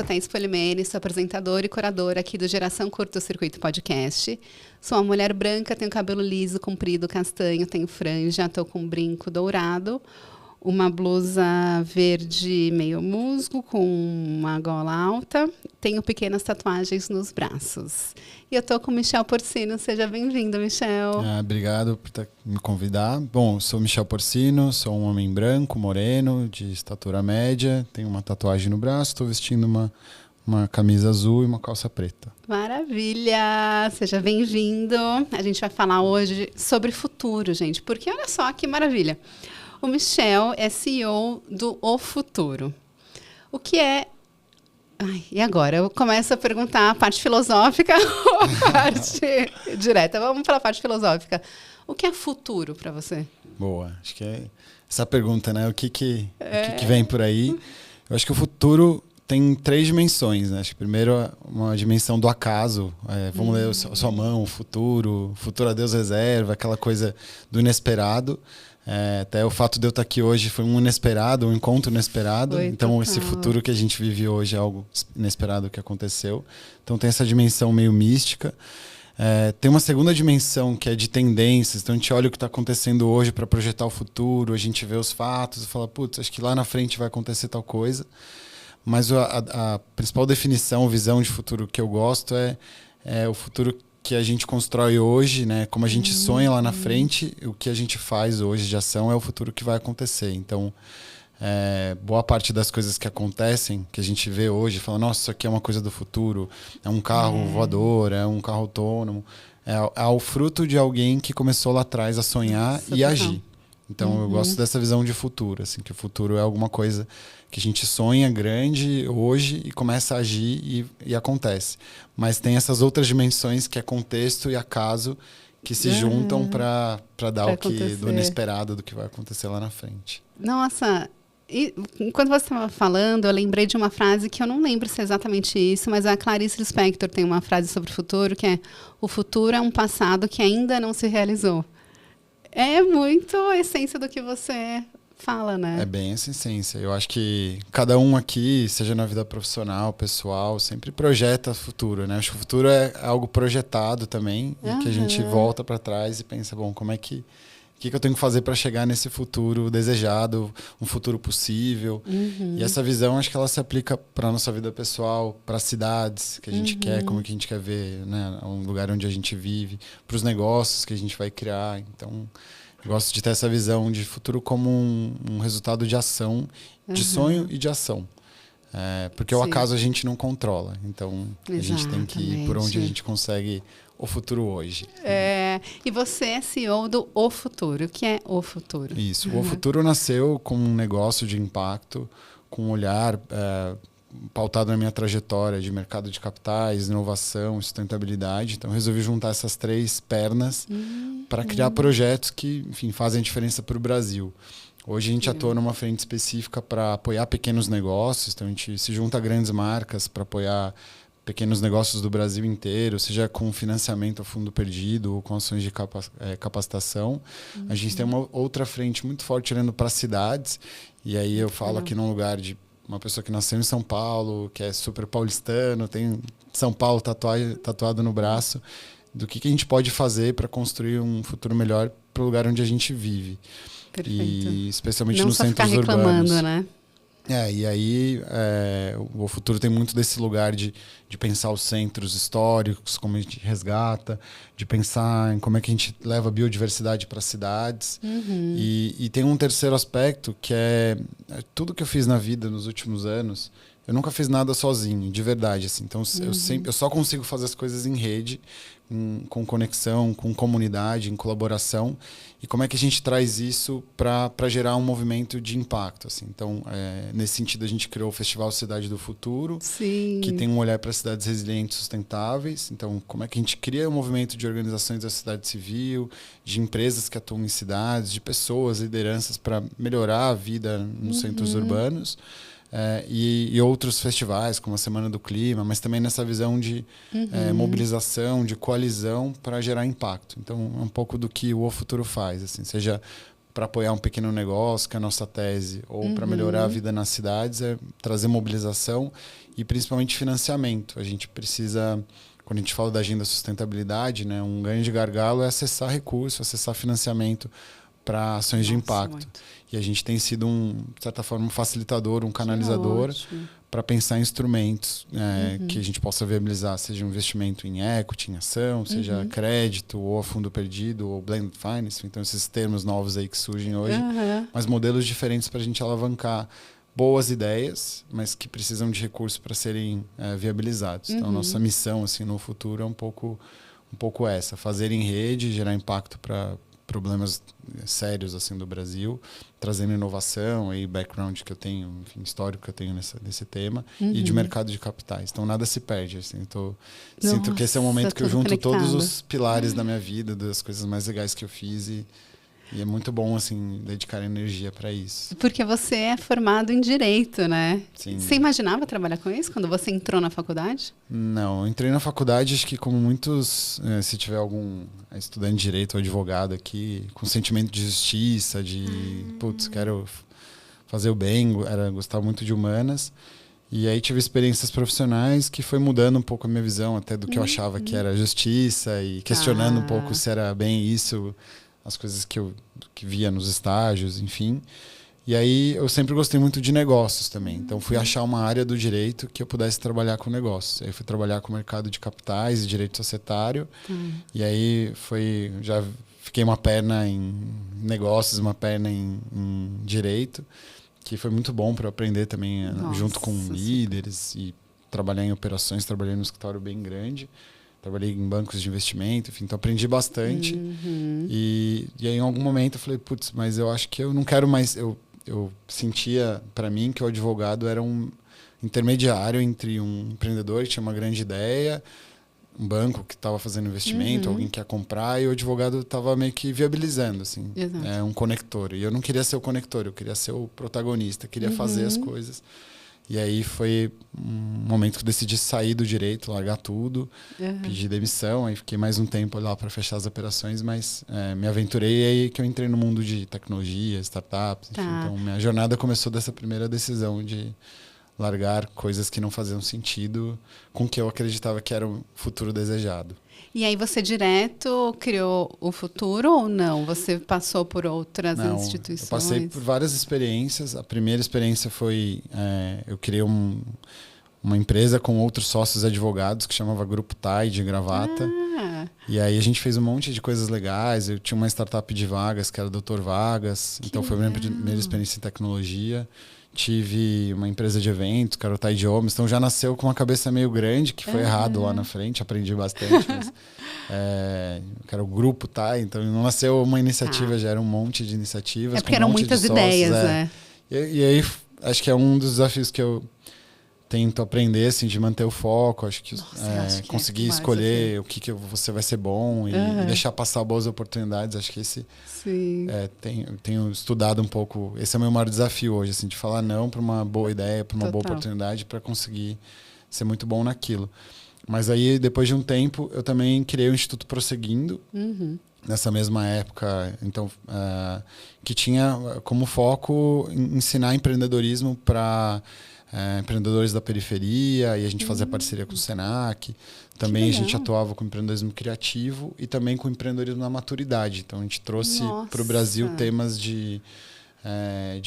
Thaís Polimene, sou apresentadora e curadora aqui do Geração Curto Circuito Podcast. Sou uma mulher branca, tenho cabelo liso, comprido, castanho, tenho franja, estou com um brinco dourado, uma blusa verde meio musgo com uma gola alta, tenho pequenas tatuagens nos braços. E eu estou com o Michel Porcino, seja bem-vindo, Michel. Obrigado por me convidar. Bom, eu sou Michel Porcino, sou um homem branco, moreno, de estatura média, tenho uma tatuagem no braço, estou vestindo uma camisa azul e uma calça preta. Maravilha! Seja bem-vindo. A gente vai falar hoje sobre futuro, gente, porque olha só que maravilha. O Michel é CEO do O Futuro. O que é... Ai, e agora? Eu começo a perguntar a parte filosófica ou a parte direta? Vamos para a parte filosófica. O que é futuro para você? Boa, acho que é essa pergunta, né? O que vem por aí? Eu acho que o futuro tem 3 dimensões, né? Acho que primeiro uma dimensão do acaso. Vamos ler a sua mão, o futuro a Deus reserva, aquela coisa do inesperado. Até o fato de eu estar aqui hoje foi um inesperado, um encontro inesperado. Foi então, total. Esse futuro que a gente vive hoje é algo inesperado que aconteceu. Então, tem essa dimensão meio mística. Tem uma segunda dimensão que é de tendências. Então, a gente olha o que está acontecendo hoje para projetar o futuro. A gente vê os fatos e fala, putz, acho que lá na frente vai acontecer tal coisa. Mas a principal definição, visão de futuro que eu gosto é o futuro que a gente constrói hoje, né? Como a gente sonha lá na frente, o que a gente faz hoje de ação é o futuro que vai acontecer. Então, boa parte das coisas que acontecem, que a gente vê hoje, fala, nossa, isso aqui é uma coisa do futuro, é um carro voador, é um carro autônomo, é o fruto de alguém que começou lá atrás a sonhar e agir. Então, eu gosto dessa visão de futuro, assim, que o futuro é alguma coisa que a gente sonha grande hoje e começa a agir e acontece. Mas tem essas outras dimensões que é contexto e acaso que se juntam para dar o que do inesperado, do que vai acontecer lá na frente. Nossa, e quando você estava falando, eu lembrei de uma frase que eu não lembro se é exatamente isso, mas a Clarice Lispector tem uma frase sobre o futuro que é: o futuro é um passado que ainda não se realizou. É muito a essência do que você fala, né? É bem essa essência. Eu acho que cada um aqui, seja na vida profissional, pessoal, sempre projeta futuro, né? Acho que o futuro é algo projetado também, e que a gente volta para trás e pensa, bom, como é que eu tenho que fazer para chegar nesse futuro desejado, um futuro possível? E essa visão, acho que ela se aplica para a nossa vida pessoal, para as cidades que a gente quer, como que a gente quer ver, né? Um lugar onde a gente vive, para os negócios que a gente vai criar. Então, eu gosto de ter essa visão de futuro como um resultado de ação, de sonho e de ação. Porque o acaso a gente não controla. Então, a gente tem que ir por onde a gente consegue o futuro hoje. E você é CEO do O Futuro. O que é O Futuro? Isso. O Futuro nasceu com um negócio de impacto, com um olhar pautado na minha trajetória de mercado de capitais, inovação, sustentabilidade. Então, resolvi juntar essas 3 pernas para criar projetos que, enfim, fazem diferença para o Brasil. Hoje a gente atua numa frente específica para apoiar pequenos negócios. Então, a gente se junta a grandes marcas para apoiar pequenos negócios do Brasil inteiro, seja com financiamento a fundo perdido ou com ações de capacitação. A gente tem uma outra frente muito forte olhando para cidades. E aí eu falo aqui num lugar de uma pessoa que nasceu em São Paulo, que é super paulistano, tem São Paulo tatuado no braço, do que a gente pode fazer para construir um futuro melhor para o lugar onde a gente vive. Perfeito. E especialmente não nos centros urbanos. Não só ficar reclamando, né? E aí o futuro tem muito desse lugar de pensar os centros históricos, como a gente resgata, de pensar em como é que a gente leva a biodiversidade para as cidades. E tem um terceiro aspecto, que é tudo que eu fiz na vida nos últimos anos, eu nunca fiz nada sozinho, de verdade. Assim. Então, eu só consigo fazer as coisas em rede, com conexão, com comunidade, em colaboração. E como é que a gente traz isso para gerar um movimento de impacto? Assim. Então, nesse sentido, a gente criou o Festival Cidade do Futuro, que tem um olhar para cidades resilientes e sustentáveis. Então, como é que a gente cria um movimento de organizações da sociedade civil, de empresas que atuam em cidades, de pessoas, lideranças para melhorar a vida nos centros urbanos. E outros festivais, como a Semana do Clima, mas também nessa visão de mobilização, de coalizão para gerar impacto. Então, é um pouco do que o Futuro faz, assim, seja para apoiar um pequeno negócio, que é a nossa tese, ou para melhorar a vida nas cidades, é trazer mobilização e principalmente financiamento. A gente precisa, quando a gente fala da agenda sustentabilidade, né, um grande gargalo é acessar recursos, acessar financiamento para ações de impacto. Muito. E a gente tem sido, de certa forma, um facilitador, um canalizador para pensar em instrumentos que a gente possa viabilizar, seja um investimento em equity, em ação, seja crédito, ou a fundo perdido, ou blended finance. Então, esses termos novos aí que surgem hoje, mas modelos diferentes para a gente alavancar boas ideias, mas que precisam de recursos para serem viabilizados. Então, nossa missão assim, no futuro é um pouco essa, fazer em rede, gerar impacto para problemas sérios assim do Brasil, trazendo inovação e background que eu tenho, enfim, histórico que eu tenho nesse tema e de mercado de capitais. Então nada se perde, assim. Sinto que esse é o momento que eu junto todos os pilares da minha vida, das coisas mais legais que eu fiz e é muito bom, assim, dedicar energia para isso. Porque você é formado em Direito, né? Sim. Você imaginava trabalhar com isso quando você entrou na faculdade? Não, eu entrei na faculdade, acho que como muitos, se tiver algum estudante de Direito ou advogado aqui, com sentimento de justiça, putz, quero fazer o bem, gostava muito de humanas. E aí tive experiências profissionais que foi mudando um pouco a minha visão até do que eu achava que era justiça e questionando um pouco se era bem isso, as coisas que eu via nos estágios, enfim. E aí eu sempre gostei muito de negócios também. Então fui achar uma área do direito que eu pudesse trabalhar com negócios. Aí fui trabalhar com o mercado de capitais e direito societário. E aí já fiquei uma perna em negócios, uma perna em direito, que foi muito bom para aprender também junto com líderes e trabalhar em operações. Trabalhei num escritório bem grande. Trabalhei em bancos de investimento, enfim, então aprendi bastante. E aí em algum momento eu falei, putz, mas eu acho que eu não quero mais... Eu sentia para mim que o advogado era um intermediário entre um empreendedor que tinha uma grande ideia, um banco que estava fazendo investimento, alguém que ia comprar, e o advogado estava meio que viabilizando, assim, um conector. E eu não queria ser o conector, eu queria ser o protagonista, queria fazer as coisas. E aí foi um momento que eu decidi sair do direito, largar tudo, pedir demissão. Aí fiquei mais um tempo lá para fechar as operações, mas me aventurei e aí que eu entrei no mundo de tecnologia, startups. Enfim, então, minha jornada começou dessa primeira decisão de largar coisas que não faziam sentido com o que eu acreditava que era o futuro desejado. E aí você direto criou o futuro ou não? Você passou por outras instituições? Eu passei por várias experiências. A primeira experiência foi... eu criei uma empresa com outros sócios advogados que chamava Grupo TAI, de Gravata. E aí a gente fez um monte de coisas legais. Eu tinha uma startup de vagas, que era Dr. Vagas. Então foi a minha primeira experiência em tecnologia. Tive uma empresa de eventos, que era o TAI Idiomas. Então já nasceu com uma cabeça meio grande, que foi errado lá na frente, aprendi bastante. Mas, que era o Grupo TAI, então não nasceu uma iniciativa, já era um monte de iniciativas. É porque eram muitas ideias, né? E aí acho que é um dos desafios que eu tento aprender, assim, de manter o foco. Acho que, conseguir escolher o que você vai ser bom e deixar passar boas oportunidades. Acho que esse... Sim. Tenho estudado um pouco. Esse é o meu maior desafio hoje, assim, de falar não para uma boa ideia, para uma boa oportunidade, para conseguir ser muito bom naquilo. Mas aí, depois de um tempo, eu também criei o Instituto Prosseguindo, nessa mesma época, então, que tinha como foco ensinar empreendedorismo para empreendedores da periferia, e a gente fazia parceria com o Senac. Também a gente atuava com empreendedorismo criativo e também com empreendedorismo na maturidade. Então a gente trouxe para o Brasil temas de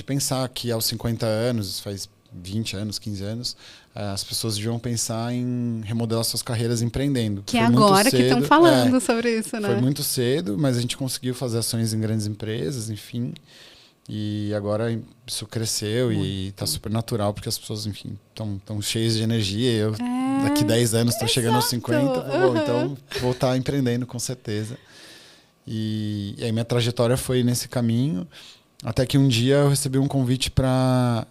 pensar que aos 50 anos, faz 20 anos, 15 anos, as pessoas deviam pensar em remodelar suas carreiras empreendendo. Que é agora que estão falando sobre isso, né? Foi muito cedo, mas a gente conseguiu fazer ações em grandes empresas, enfim. E agora isso cresceu e está super natural, porque as pessoas, enfim, estão cheias de energia. Eu, daqui 10 anos, estou chegando aos 50, então vou estar empreendendo com certeza. E aí minha trajetória foi nesse caminho, até que um dia eu recebi um convite para,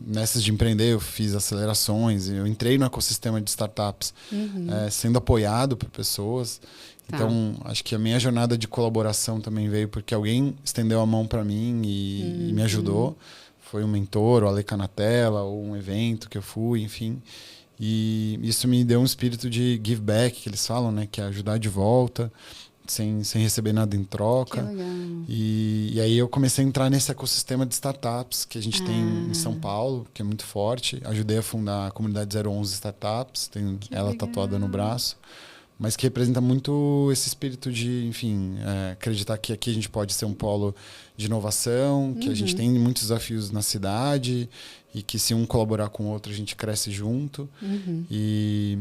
nessas de empreender, eu fiz acelerações, eu entrei no ecossistema de startups, sendo apoiado por pessoas. Então, acho que a minha jornada de colaboração também veio porque alguém estendeu a mão para mim e me ajudou. Foi um mentor, o Ale Canatella, ou um evento que eu fui, enfim. E isso me deu um espírito de give back, que eles falam, né? Que é ajudar de volta. sem receber nada em troca. Que legal. E aí eu comecei a entrar nesse ecossistema de startups que a gente tem em São Paulo, que é muito forte. Ajudei a fundar a comunidade 011 Startups, tenho ela tatuada no braço, mas que representa muito esse espírito de, enfim, acreditar que aqui a gente pode ser um polo de inovação, que a gente tem muitos desafios na cidade e que se um colaborar com o outro a gente cresce junto. E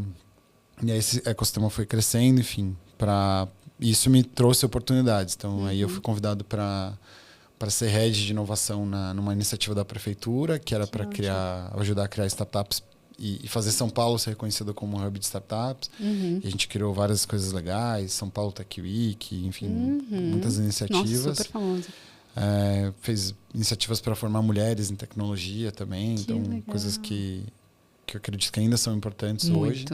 aí esse ecossistema foi crescendo, enfim, isso me trouxe oportunidades. Então, aí eu fui convidado para ser head de inovação numa iniciativa da prefeitura, que era para ajudar a criar startups e fazer São Paulo ser reconhecido como um hub de startups. E a gente criou várias coisas legais, São Paulo Tech Week, enfim, muitas iniciativas. Nossa, super famoso. Fez iniciativas para formar mulheres em tecnologia também. Então, coisas que eu acredito que ainda são importantes hoje.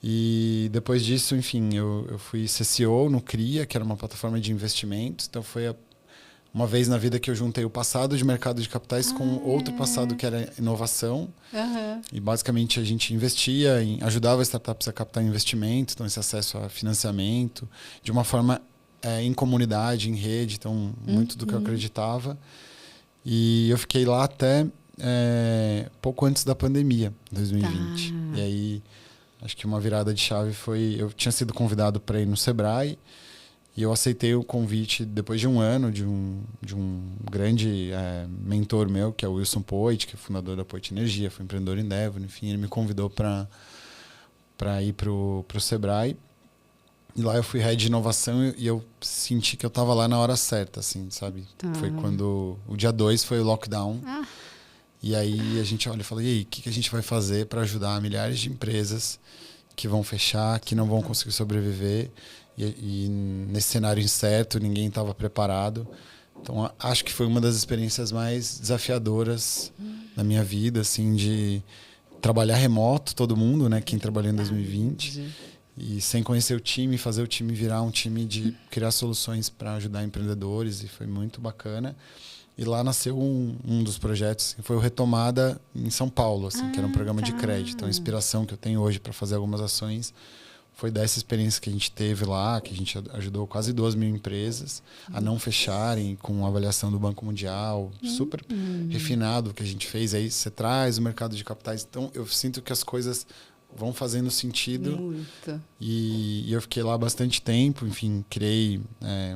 E depois disso, enfim, eu fui CCO no CRIA, que era uma plataforma de investimentos. Então foi uma vez na vida que eu juntei o passado de mercado de capitais com outro passado que era inovação. E basicamente a gente investia, ajudava startups a captar investimentos, então esse acesso a financiamento, de uma forma em comunidade, em rede, então muito do que eu acreditava. E eu fiquei lá até pouco antes da pandemia, 2020. E aí acho que uma virada de chave foi... Eu tinha sido convidado para ir no Sebrae e eu aceitei o convite depois de um ano de um grande mentor meu, que é o Wilson Poit, que é fundador da Poit Energia, foi empreendedor em Endeavor, enfim, ele me convidou para ir pro Sebrae. E lá eu fui head de inovação e eu senti que eu estava lá na hora certa, assim, sabe? Foi quando... O dia 2 foi o lockdown. E aí a gente olha e fala, e aí, o que a gente vai fazer para ajudar milhares de empresas que vão fechar, que não vão conseguir sobreviver? E nesse cenário incerto, ninguém estava preparado. Então, acho que foi uma das experiências mais desafiadoras da minha vida, assim, de trabalhar remoto, todo mundo, né? Quem trabalhou em 2020. E sem conhecer o time, fazer o time virar um time de criar soluções para ajudar empreendedores. E foi muito bacana. E lá nasceu um dos projetos, que foi o Retomada em São Paulo, assim, que era um programa de crédito. Então, a inspiração que eu tenho hoje para fazer algumas ações foi dessa experiência que a gente teve lá, que a gente ajudou quase 2.000 empresas a não fecharem com a avaliação do Banco Mundial, super refinado o que a gente fez. Aí você traz o mercado de capitais. Então, eu sinto que as coisas vão fazendo sentido. Muito. E eu fiquei lá bastante tempo, enfim, criei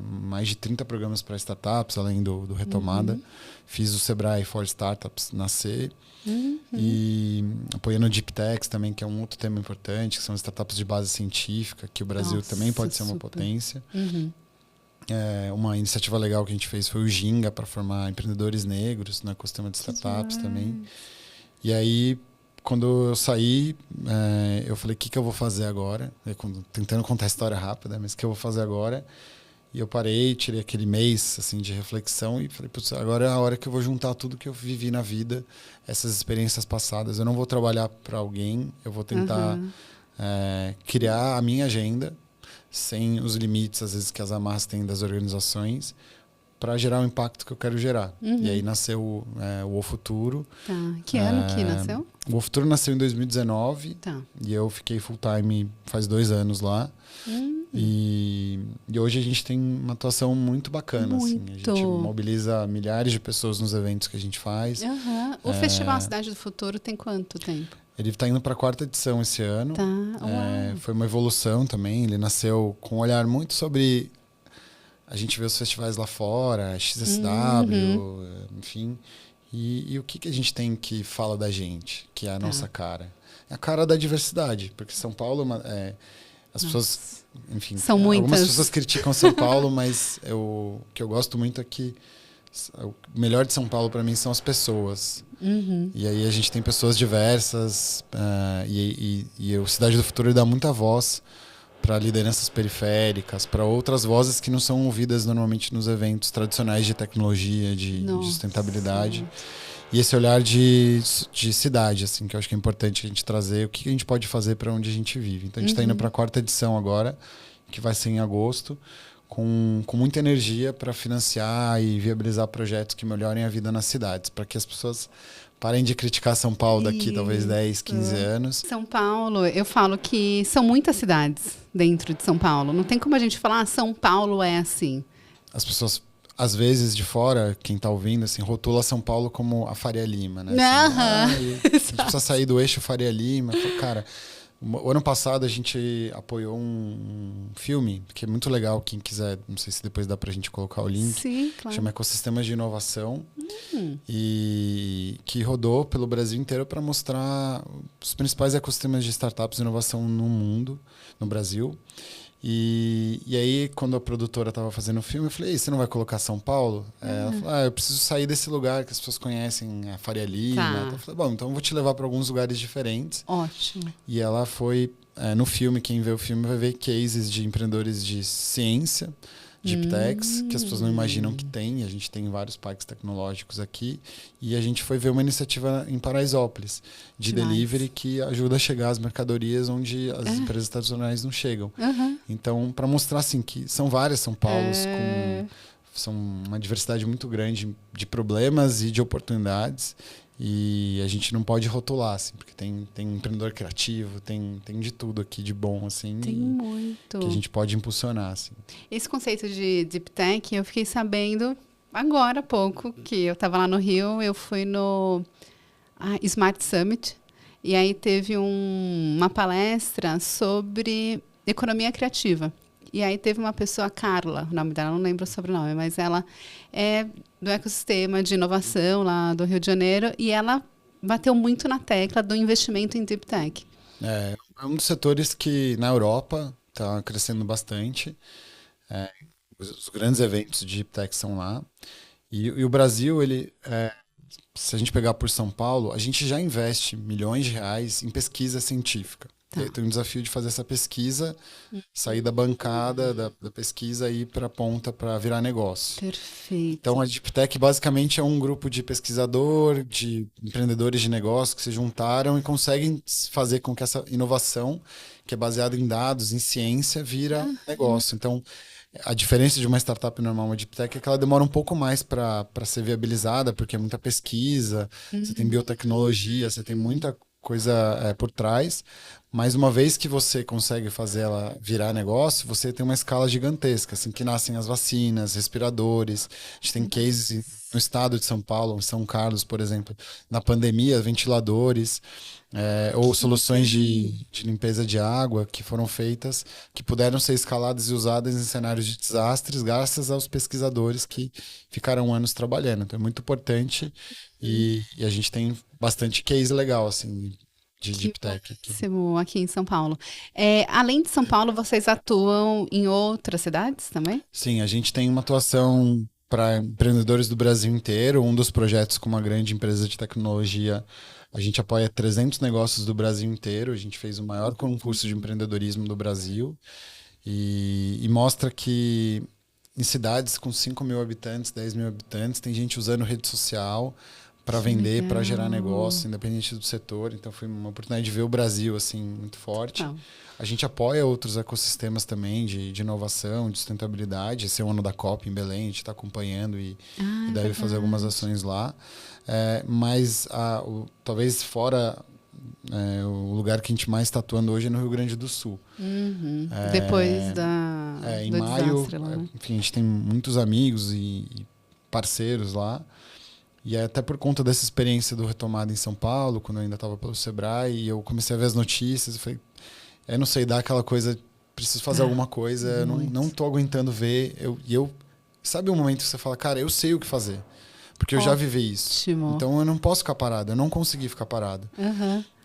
mais de 30 programas para startups, além do Retomada. Fiz o Sebrae for Startups nascer. E apoiando o Deep Techs também, que é um outro tema importante, que são startups de base científica, que o Brasil também pode ser uma potência. Uma iniciativa legal que a gente fez foi o Ginga, para formar empreendedores negros no ecossistema de startups também. E aí, quando eu saí, eu falei, o que eu vou fazer agora? Tentando contar a história rápida, mas o que eu vou fazer agora? E eu parei, tirei aquele mês assim, de reflexão e falei, putz, agora é a hora que eu vou juntar tudo que eu vivi na vida, essas experiências passadas. Eu não vou trabalhar para alguém, eu vou tentar criar a minha agenda, sem os limites, às vezes, que as amarras têm das organizações, para gerar o impacto que eu quero gerar. E aí nasceu o O Futuro. Que ano que nasceu? O O Futuro nasceu em 2019 e eu fiquei full time faz 2 anos lá. E hoje a gente tem uma atuação muito bacana. Assim. A gente mobiliza milhares de pessoas nos eventos que a gente faz. O Festival Cidade do Futuro tem quanto tempo? Ele está indo para a 4ª edição esse ano. Foi uma evolução também. Ele nasceu com um olhar muito sobre... A gente vê os festivais lá fora, XSW, enfim. E o que a gente tem que fala da gente, que é a nossa cara? É a cara da diversidade, porque São Paulo as pessoas, enfim, são muitas. Algumas pessoas criticam São Paulo, mas o que eu gosto muito é que o melhor de São Paulo para mim são as pessoas. E aí a gente tem pessoas diversas e o Cidade do Futuro dá muita voz para lideranças periféricas, para outras vozes que não são ouvidas normalmente nos eventos tradicionais de tecnologia, de sustentabilidade. E esse olhar de cidade, assim, que eu acho que é importante a gente trazer, o que a gente pode fazer para onde a gente vive. Então a gente está indo para a 4ª edição agora, que vai ser em agosto, com muita energia para financiar e viabilizar projetos que melhorem a vida nas cidades, para que as pessoas parem de criticar São Paulo daqui talvez 10, 15 anos. São Paulo, eu falo que são muitas cidades dentro de São Paulo. Não tem como a gente falar, São Paulo é assim. As pessoas, às vezes, de fora, quem está ouvindo, assim, rotula São Paulo como a Faria Lima, né? Assim, a gente precisa sair do eixo Faria Lima. Cara, o ano passado a gente apoiou um filme que é muito legal, quem quiser, não sei se depois dá pra gente colocar o link. Sim, claro. Chama Ecossistemas de Inovação. E que rodou pelo Brasil inteiro para mostrar os principais ecossistemas de startups de inovação no mundo, no Brasil. E aí, quando a produtora estava fazendo o filme, eu falei, você não vai colocar São Paulo? Ela falou, eu preciso sair desse lugar que as pessoas conhecem, a Faria Lima. Tá. Então eu falei, bom, então eu vou te levar para alguns lugares diferentes. Ótimo. E ela foi, no filme, quem vê o filme vai ver cases de empreendedores de ciência, Deep Techs, que as pessoas não imaginam que tem. A gente tem vários parques tecnológicos aqui. E a gente foi ver uma iniciativa em Paraisópolis, de delivery, que ajuda a chegar às mercadorias onde as empresas tradicionais não chegam. Então, para mostrar assim, que são várias São Paulos, são uma diversidade muito grande de problemas e de oportunidades. E a gente não pode rotular, assim, porque tem empreendedor criativo, tem de tudo aqui de bom, assim. Tem muito. Que a gente pode impulsionar, assim. Esse conceito de Deep Tech, eu fiquei sabendo agora há pouco, que eu estava lá no Rio, eu fui no Smart Summit, e aí teve uma palestra sobre economia criativa. E aí teve uma pessoa, Carla, o nome dela, não lembro o sobrenome, mas ela é do ecossistema de inovação lá do Rio de Janeiro, e ela bateu muito na tecla do investimento em Deep Tech. É um dos setores que na Europa está crescendo bastante. Os grandes eventos de Deep Tech são lá. E o Brasil, se a gente pegar por São Paulo, a gente já investe milhões de reais em pesquisa científica. Tá. Tem um desafio de fazer essa pesquisa, sair da bancada da pesquisa e ir para a ponta para virar negócio. Perfeito. Então, a Deep Tech basicamente é um grupo de pesquisador, de empreendedores de negócio que se juntaram e conseguem fazer com que essa inovação, que é baseada em dados, em ciência, vira negócio. Então, a diferença de uma startup normal, uma Deep Tech, é que ela demora um pouco mais para ser viabilizada, porque é muita pesquisa, você tem biotecnologia, você tem muita coisa por trás, mas uma vez que você consegue fazer ela virar negócio, você tem uma escala gigantesca, assim que nascem as vacinas, respiradores. A gente tem cases no estado de São Paulo, em São Carlos, por exemplo, na pandemia, ventiladores, ou soluções de limpeza de água que foram feitas, que puderam ser escaladas e usadas em cenários de desastres, graças aos pesquisadores que ficaram anos trabalhando. Então é muito importante e a gente tem bastante case legal, assim, de Deep Tech aqui em São Paulo. Além de São Paulo, vocês atuam em outras cidades também? Sim, a gente tem uma atuação para empreendedores do Brasil inteiro. Um dos projetos com uma grande empresa de tecnologia, a gente apoia 300 negócios do Brasil inteiro. A gente fez o maior concurso de empreendedorismo do Brasil e mostra que em cidades com 5 mil habitantes, 10 mil habitantes, tem gente usando rede social para vender, para gerar negócio, independente do setor. Então foi uma oportunidade de ver o Brasil assim muito forte. A gente apoia outros ecossistemas também de inovação, de sustentabilidade. Esse é o ano da COP em Belém, a gente está acompanhando e deve fazer algumas ações lá. Mas talvez fora o lugar que a gente mais está atuando hoje é no Rio Grande do Sul. Depois em do maio, desastre lá, né? Enfim, a gente tem muitos amigos e parceiros lá. E até por conta dessa experiência do Retomada em São Paulo, quando eu ainda estava pelo Sebrae, e eu comecei a ver as notícias, eu falei, eu não sei, dá aquela coisa, preciso fazer alguma coisa, eu não tô aguentando ver. Sabe um momento que você fala, cara, eu sei o que fazer, porque eu já vivi isso. Então eu não posso ficar parado, eu não consegui ficar parado.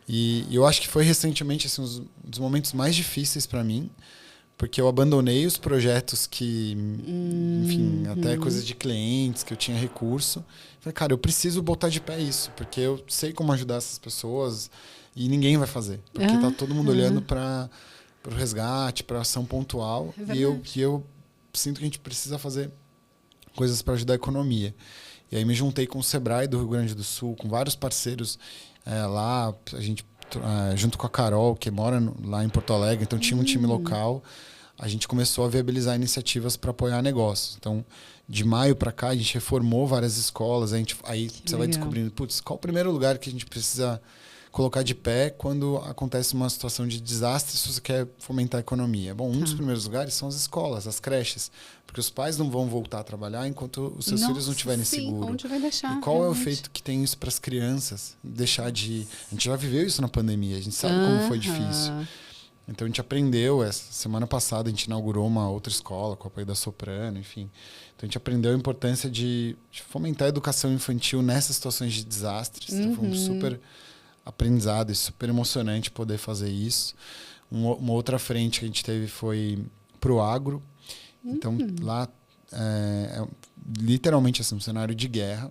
E eu acho que foi recentemente assim, um dos momentos mais difíceis para mim, porque eu abandonei os projetos que, enfim, até coisas de clientes, que eu tinha recurso. Falei, cara, eu preciso botar de pé isso, porque eu sei como ajudar essas pessoas e ninguém vai fazer. Porque tá todo mundo olhando para o resgate, para ação pontual. E eu sinto que a gente precisa fazer coisas para ajudar a economia. E aí me juntei com o Sebrae do Rio Grande do Sul, com vários parceiros lá, a gente junto com a Carol, que mora lá em Porto Alegre, então tinha um time local. a gente começou a viabilizar iniciativas para apoiar negócios. Então, de maio para cá, a gente reformou várias escolas. Aí você vai descobrindo, putz, qual o primeiro lugar que a gente precisa colocar de pé quando acontece uma situação de desastre se você quer fomentar a economia? Bom, um dos primeiros lugares são as escolas, as creches. Porque os pais não vão voltar a trabalhar enquanto os seus filhos não estiverem seguros. Onde vai deixar? E qual é o efeito que tem isso para as crianças? Deixar de... A gente já viveu isso na pandemia, a gente sabe como foi difícil. Então a gente aprendeu, essa semana passada a gente inaugurou uma outra escola com o apoio da Soprano, enfim. Então a gente aprendeu a importância de fomentar a educação infantil nessas situações de desastres. Então foi um super aprendizado e super emocionante poder fazer isso. Uma outra frente que a gente teve foi pro agro. Então lá é literalmente assim, um cenário de guerra.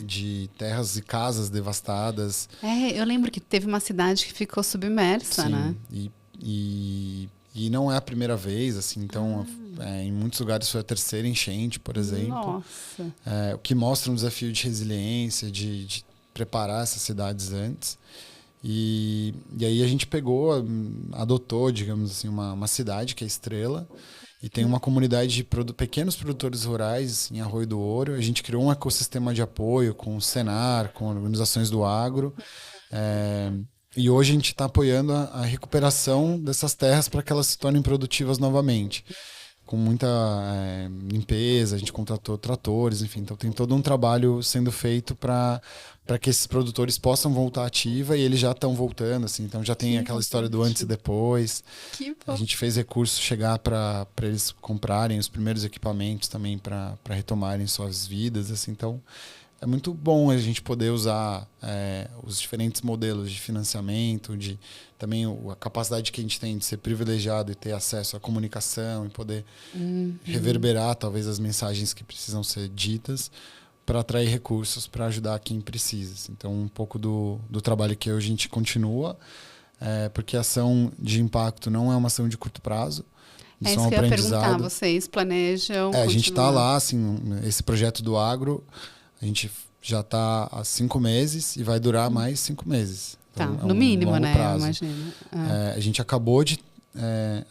De terras e casas devastadas. Eu lembro que teve uma cidade que ficou submersa, né? E não é a primeira vez, assim, então em muitos lugares foi a terceira enchente, por exemplo. Nossa. O que mostra um desafio de resiliência, de preparar essas cidades antes. E aí a gente adotou, digamos assim, uma cidade que é Estrela. E tem uma comunidade de pequenos produtores rurais em Arroio do Ouro. A gente criou um ecossistema de apoio com o Senar, com organizações do agro. E hoje a gente está apoiando a recuperação dessas terras para que elas se tornem produtivas novamente. Com muita limpeza, a gente contratou tratores, enfim. Então tem todo um trabalho sendo feito para que esses produtores possam voltar à ativa, e eles já estão voltando, assim. Então já tem aquela história do antes e depois. A gente fez recurso chegar para eles comprarem os primeiros equipamentos também para retomarem suas vidas, assim. Então é muito bom a gente poder usar os diferentes modelos de financiamento, também a capacidade que a gente tem de ser privilegiado e ter acesso à comunicação e poder reverberar talvez as mensagens que precisam ser ditas para atrair recursos para ajudar quem precisa. Então, um pouco do trabalho que hoje a gente continua, porque a ação de impacto não é uma ação de curto prazo. Isso que eu ia perguntar, vocês planejam a gente está lá, assim, esse projeto do agro, a gente já está há 5 meses e vai durar mais 5 meses. Então, no mínimo, né? Prazo. Imagino. A gente acabou de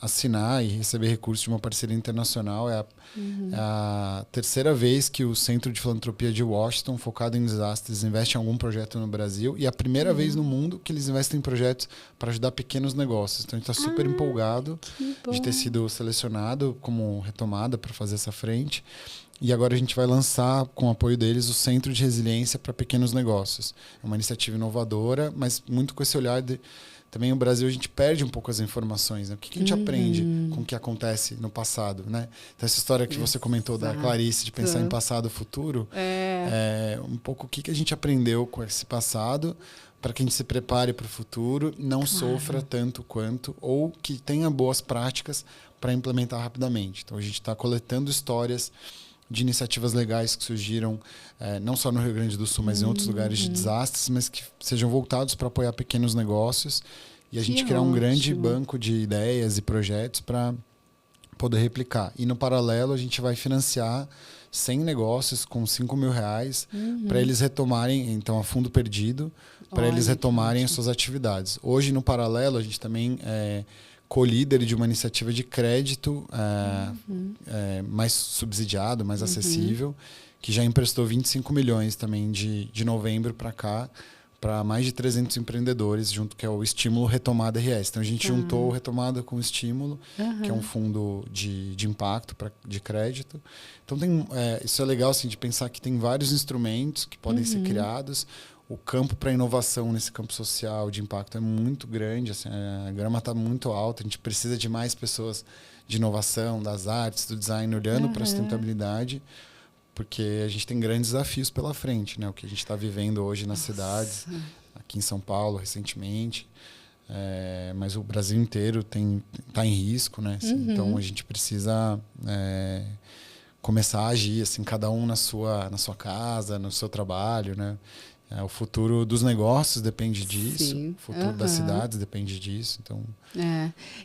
assinar e receber recursos de uma parceria internacional. É a terceira vez que o Centro de Filantropia de Washington, focado em desastres, investe em algum projeto no Brasil. E é a primeira vez no mundo que eles investem em projetos para ajudar pequenos negócios. Então a gente está super empolgado de ter sido selecionado como retomada para fazer essa frente. E agora a gente vai lançar, com o apoio deles, o Centro de Resiliência para Pequenos Negócios. É uma iniciativa inovadora, mas muito com esse olhar de... Também no Brasil a gente perde um pouco as informações, né? O que a gente aprende com o que acontece no passado, né? Então essa história que você comentou da Clarice, de pensar em passado e futuro, um pouco o que a gente aprendeu com esse passado para que a gente se prepare para o futuro, não sofra tanto quanto, ou que tenha boas práticas para implementar rapidamente. Então a gente está coletando histórias de iniciativas legais que surgiram não só no Rio Grande do Sul, mas em outros lugares de desastres, mas que sejam voltados para apoiar pequenos negócios e a gente criar um grande banco de ideias e projetos para poder replicar. E no paralelo a gente vai financiar 100 negócios com R$5.000 para eles retomarem, então a fundo perdido, para eles retomarem as suas atividades. Hoje no paralelo a gente também co-líder de uma iniciativa de crédito mais subsidiado, mais acessível, que já emprestou 25 milhões também de novembro para cá, para mais de 300 empreendedores, junto que é o Estímulo Retomada RS. Então a gente juntou o Retomada com o Estímulo, que é um fundo de impacto de crédito. Então isso é legal assim, de pensar que tem vários instrumentos que podem ser criados. O campo para inovação nesse campo social de impacto é muito grande, assim, a grama está muito alta, a gente precisa de mais pessoas de inovação, das artes, do design, olhando para a sustentabilidade, porque a gente tem grandes desafios pela frente, né? O que a gente está vivendo hoje nas cidades, aqui em São Paulo recentemente, mas o Brasil inteiro está em risco, né? Assim, então a gente precisa começar a agir, assim, cada um na sua casa, no seu trabalho, né? O futuro dos negócios depende disso, o futuro das cidades depende disso. Então...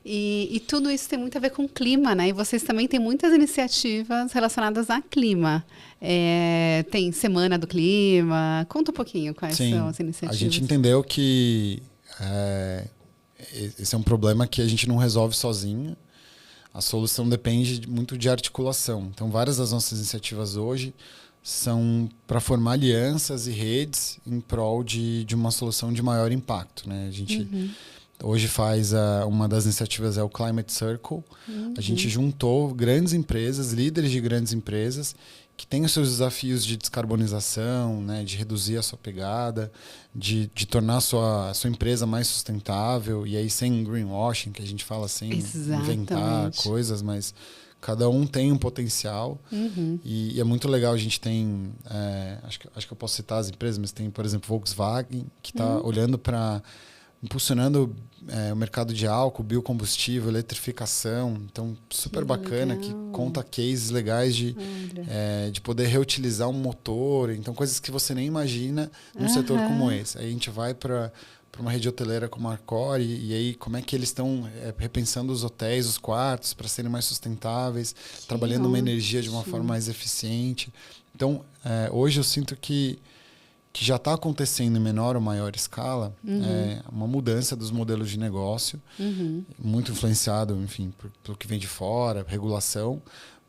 E tudo isso tem muito a ver com o clima, né? E vocês também têm muitas iniciativas relacionadas a clima. Tem Semana do Clima. Conta um pouquinho quais são as iniciativas. A gente entendeu que esse é um problema que a gente não resolve sozinho. a solução depende muito de articulação. Então, várias das nossas iniciativas hoje são para formar alianças e redes em prol de uma solução de maior impacto, né? A gente hoje faz uma das iniciativas é o Climate Circle. A gente juntou grandes empresas, líderes de grandes empresas, que têm os seus desafios de descarbonização, né, de reduzir a sua pegada, de tornar a sua empresa mais sustentável, e aí sem greenwashing, que a gente fala sem inventar coisas, mas cada um tem um potencial. E é muito legal, a gente tem, acho que eu posso citar as empresas, mas tem, por exemplo, Volkswagen, que está olhando para impulsionando o mercado de álcool, biocombustível, eletrificação. Então, super bacana, que conta cases legais de poder reutilizar um motor. Então, coisas que você nem imagina num setor como esse. Aí a gente vai para uma rede hoteleira como a Accor, e aí como é que eles estão repensando os hotéis, os quartos, para serem mais sustentáveis, trabalhando uma energia de uma forma mais eficiente. Então, hoje eu sinto que já está acontecendo em menor ou maior escala, uma mudança dos modelos de negócio, muito influenciado, enfim, pelo que vem de fora, regulação,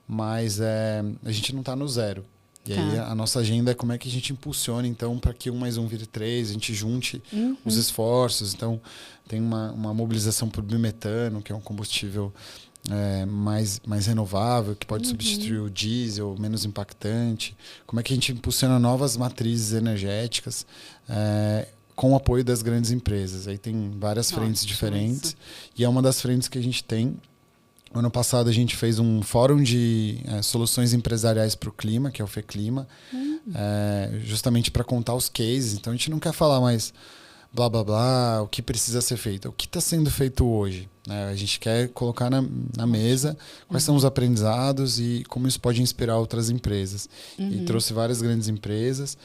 mas a gente não está no zero. E aí a nossa agenda é como é que a gente impulsiona, então, para que 1 mais 1 vire 3, a gente junte os esforços. Então, tem uma mobilização por biometano, que é um combustível mais renovável, que pode substituir o diesel, menos impactante. Como é que a gente impulsiona novas matrizes energéticas com o apoio das grandes empresas. Aí tem várias frentes diferentes, e é uma das frentes que a gente tem. Ano passado a gente fez um fórum de soluções empresariais para o clima, que é o FEClima, justamente para contar os cases. Então a gente não quer falar mais blá blá blá, o que precisa ser feito, o que está sendo feito hoje, né? A gente quer colocar na mesa quais são os aprendizados e como isso pode inspirar outras empresas. E trouxe várias grandes empresas.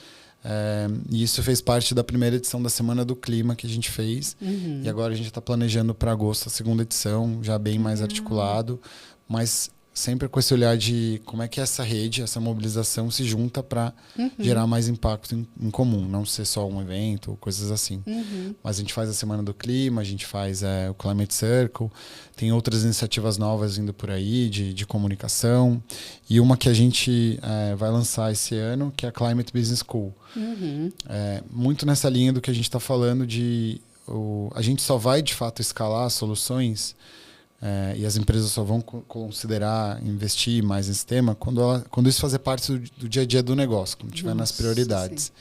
E isso fez parte da primeira edição da Semana do Clima que a gente fez. E agora a gente está planejando para agosto a segunda edição, já bem mais articulado, mas sempre com esse olhar de como é que essa rede, essa mobilização se junta para gerar mais impacto em comum, não ser só um evento ou coisas assim. Mas a gente faz a Semana do Clima, a gente faz o Climate Circle, tem outras iniciativas novas vindo por aí de comunicação, e uma que a gente vai lançar esse ano, que é a Climate Business School. Muito nessa linha do que a gente está falando a gente só vai de fato escalar as soluções e as empresas só vão considerar investir mais nesse tema quando isso fazer parte do dia a dia do negócio, quando estiver nas prioridades. Sim.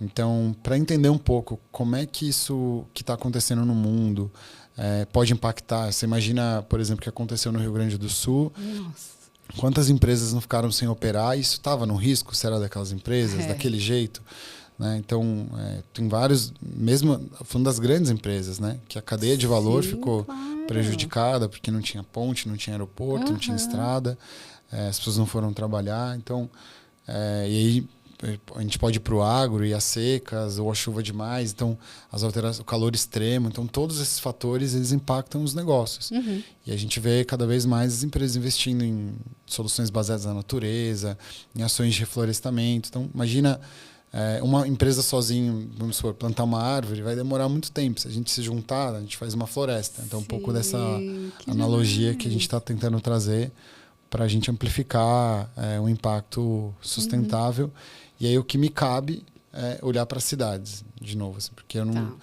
Então, para entender um pouco como é que isso que está acontecendo no mundo pode impactar. Você imagina, por exemplo, o que aconteceu no Rio Grande do Sul. Nossa. Quantas empresas não ficaram sem operar? Isso estava no risco? Será daquelas empresas? Daquele jeito? Né? Então, tem vários, mesmo falando das grandes empresas, né? Que a cadeia de valor ficou prejudicada porque não tinha ponte, não tinha aeroporto, não tinha estrada, as pessoas não foram trabalhar. Então, e aí a gente pode ir para o agro e as secas ou a chuva demais, então as alterações, o calor extremo, então todos esses fatores eles impactam os negócios. E a gente vê cada vez mais as empresas investindo em soluções baseadas na natureza, em ações de reflorestamento. Então, imagina uma empresa sozinha, vamos supor, plantar uma árvore, vai demorar muito tempo. Se a gente se juntar, a gente faz uma floresta. Então, um pouco dessa analogia que a gente está tentando trazer para a gente amplificar um impacto sustentável. E aí o que me cabe é olhar para as cidades, de novo, assim, porque eu não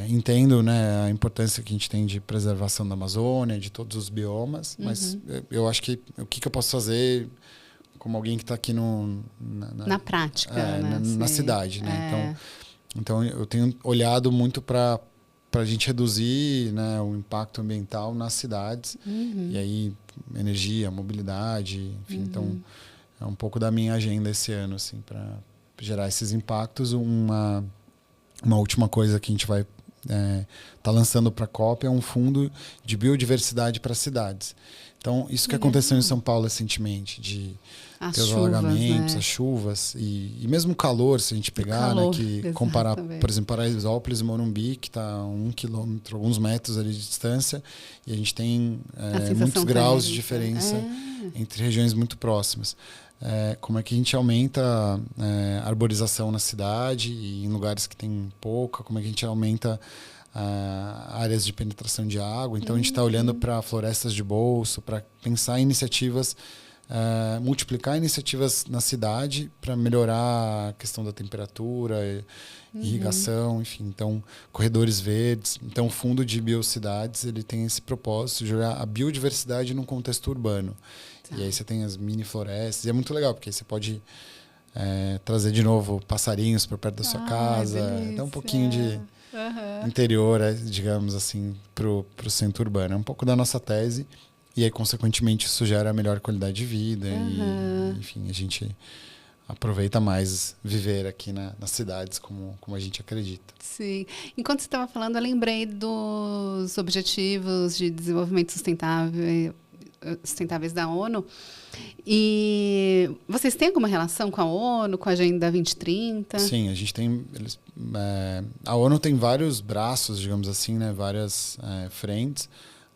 entendo, né, a importância que a gente tem de preservação da Amazônia, de todos os biomas, mas eu acho que o que eu posso fazer como alguém que está aqui na prática, né? na cidade, né? Então eu tenho olhado muito para a gente reduzir, né, o impacto ambiental nas cidades, e aí energia, mobilidade, enfim, então é um pouco da minha agenda esse ano, assim, para gerar esses impactos. Uma última coisa que a gente vai tá lançando para a COP é um fundo de biodiversidade para cidades. Então, isso que aconteceu em São Paulo recentemente, de ter os alagamentos, né? As chuvas e mesmo o calor, se a gente pegar, né, que comparar, por exemplo, Paraisópolis e Morumbi, que está a 1 quilômetro, alguns metros ali de distância, e a gente tem muitos graus de diferença entre regiões muito próximas. Como é que a gente aumenta a arborização na cidade e em lugares que tem pouca, como é que a gente aumenta áreas de penetração de água. Então, a gente está olhando para florestas de bolso, para pensar em iniciativas, multiplicar iniciativas na cidade para melhorar a questão da temperatura, irrigação, enfim. Então, corredores verdes. Então, o Fundo de Biocidades ele tem esse propósito de olhar a biodiversidade num contexto urbano. Tá. E aí você tem as mini florestas. E é muito legal, porque aí você pode trazer de novo passarinhos para perto da sua casa. Dá um pouquinho de interior, digamos assim, para o centro urbano. É um pouco da nossa tese. E aí, consequentemente, isso gera melhor qualidade de vida. E, enfim, a gente aproveita mais viver aqui nas cidades como a gente acredita. Sim. Enquanto você estava falando, eu lembrei dos Objetivos de Desenvolvimento Sustentáveis da ONU. E vocês têm alguma relação com a ONU, com a Agenda 2030? Sim, a gente tem... a ONU tem vários braços, digamos assim, né? Várias frentes.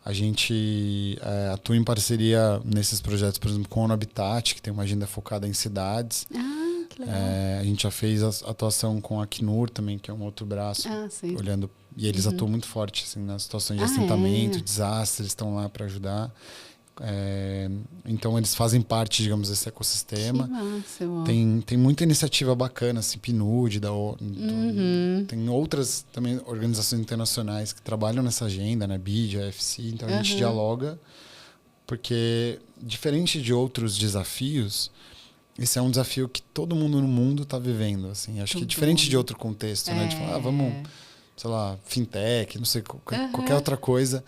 A gente atua em parceria nesses projetos, por exemplo, com a ONU Habitat, que tem uma agenda focada em cidades. Ah, que legal. A gente já fez a atuação com a Acnur também, que é um outro braço, olhando. E eles atuam muito forte assim, nas situações de assentamento, desastres, eles estão lá para ajudar. Então, eles fazem parte, digamos, desse ecossistema. Que massa, tem muita iniciativa bacana, assim, PNUD, tem outras também organizações internacionais que trabalham nessa agenda, né? BID, AFC. Então, a gente dialoga, porque, diferente de outros desafios, esse é um desafio que todo mundo no mundo está vivendo. Assim. Acho que diferente de outro contexto, né? De falar, vamos, sei lá, fintech, não sei, qualquer outra coisa.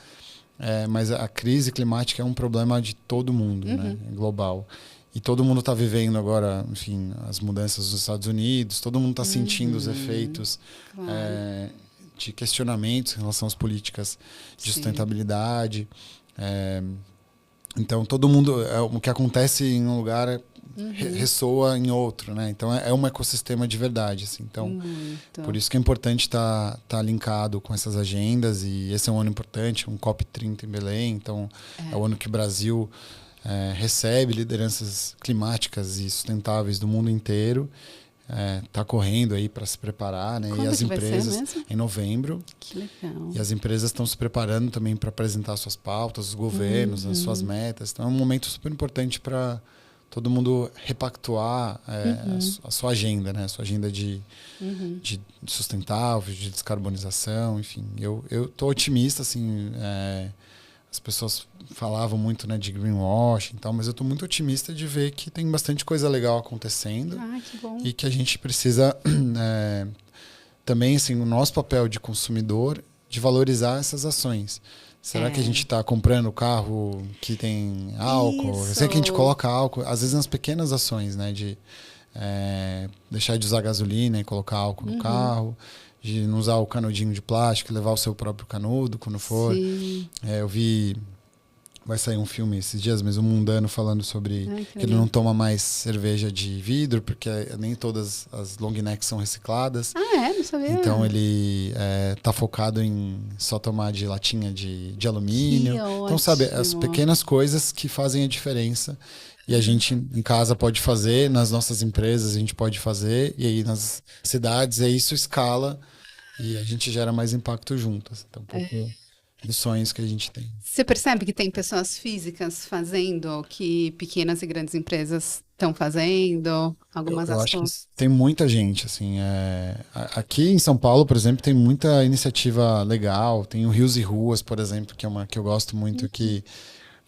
Mas a crise climática é um problema de todo mundo, né? Global. E todo mundo está vivendo agora, enfim, as mudanças nos Estados Unidos, todo mundo está sentindo os efeitos de questionamentos em relação às políticas de sustentabilidade. Então, todo mundo... o que acontece em um lugar ressoa em outro, né? Então, é um ecossistema de verdade. Assim. Então, por isso que é importante estar linkado com essas agendas. E esse é um ano importante, um COP30 em Belém. Então, é o ano que o Brasil recebe lideranças climáticas e sustentáveis do mundo inteiro. Está correndo aí para se preparar, né? Quando e as empresas vai ser mesmo? Em novembro. Que legal. E as empresas estão se preparando também para apresentar suas pautas, os governos, as suas metas. Então é um momento super importante para todo mundo repactuar a sua agenda, né? A sua agenda de sustentável, de descarbonização, enfim. Eu tô otimista, assim. As pessoas falavam muito, né, de greenwashing e tal, mas eu estou muito otimista de ver que tem bastante coisa legal acontecendo. Que bom. E que a gente precisa também, assim, o nosso papel de consumidor, de valorizar essas ações. Será que a gente está comprando carro que tem álcool? Eu sei que a gente coloca álcool, às vezes nas pequenas ações, né, de deixar de usar gasolina e colocar álcool no carro, de não usar o canudinho de plástico, levar o seu próprio canudo quando for. Eu vi... Vai sair um filme esses dias, mas um mundano falando sobre que ele não toma mais cerveja de vidro, porque nem todas as long necks são recicladas. Não sabia. Então ele tá focado em só tomar de latinha de alumínio. Então, sabe, as pequenas coisas que fazem a diferença. E a gente em casa pode fazer, nas nossas empresas a gente pode fazer, e aí nas cidades isso escala e a gente gera mais impacto juntas. Então, um pouco dos sonhos que a gente tem. Você percebe que tem pessoas físicas fazendo o que pequenas e grandes empresas estão fazendo? Algumas eu ações? acho que tem muita gente, assim. Aqui em São Paulo, por exemplo, tem muita iniciativa legal. Tem o Rios e Ruas, por exemplo, que é uma que eu gosto muito, que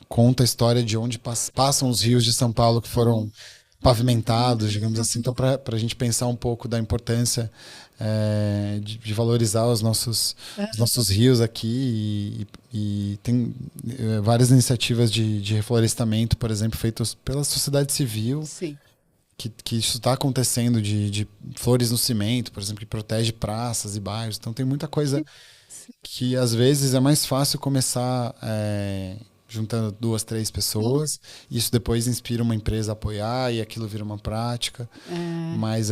conta a história de onde passam os rios de São Paulo que foram pavimentados, digamos assim. Então, para a gente pensar um pouco da importância de valorizar os nossos rios aqui e tem várias iniciativas de reflorestamento, por exemplo, feitas pela sociedade civil. Sim. Que isso está acontecendo de flores no cimento, por exemplo, que protege praças e bairros. Então tem muita coisa que às vezes é mais fácil começar juntando 2, 3 pessoas. Isso depois inspira uma empresa a apoiar e aquilo vira uma prática. Mas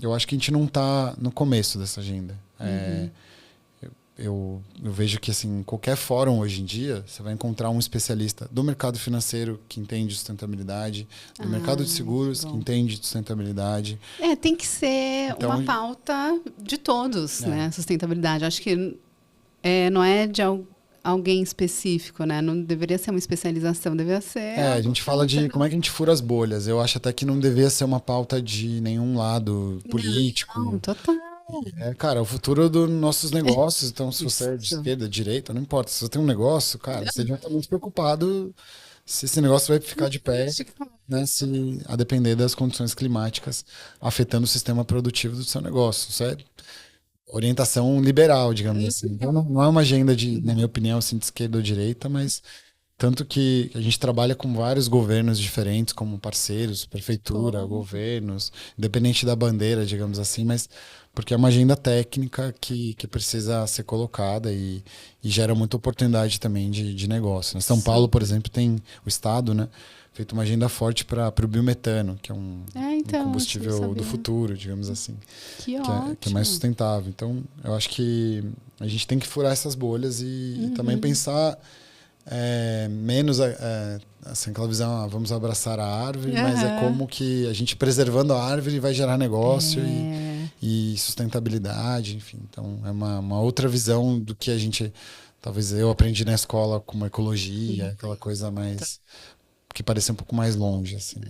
eu acho que a gente não está no começo dessa agenda. Eu vejo que assim, em qualquer fórum hoje em dia, você vai encontrar um especialista do mercado financeiro que entende sustentabilidade, do mercado de seguros que entende sustentabilidade. Tem que ser uma pauta de todos, né? Sustentabilidade. Acho que não é de alguém específico, né? Não deveria ser uma especialização, deveria ser... A gente fala de como é que a gente fura as bolhas. Eu acho até que não deveria ser uma pauta de nenhum lado político. Não, total. Cara, o futuro dos nossos negócios, então se você é de esquerda, direita, não importa. Se você tem um negócio, cara, você já está muito preocupado se esse negócio vai ficar de pé, né? Se a depender das condições climáticas afetando o sistema produtivo do seu negócio. Isso é orientação liberal, digamos assim. Então não é uma agenda na minha opinião, assim, de esquerda ou direita, mas tanto que a gente trabalha com vários governos diferentes como parceiros, prefeitura, governos, independente da bandeira, digamos assim, mas porque é uma agenda técnica que precisa ser colocada e gera muita oportunidade também de negócio, né? São Paulo, por exemplo, tem o estado, né, feito uma agenda forte para o biometano, que é um combustível do futuro, digamos assim, que é mais sustentável. Então, eu acho que a gente tem que furar essas bolhas e também pensar menos assim, aquela visão, vamos abraçar a árvore, mas é como que a gente preservando a árvore vai gerar negócio e sustentabilidade, enfim. Então, é uma outra visão do que a gente, talvez eu aprendi na escola como ecologia, aquela coisa mais que parecia um pouco mais longe, assim.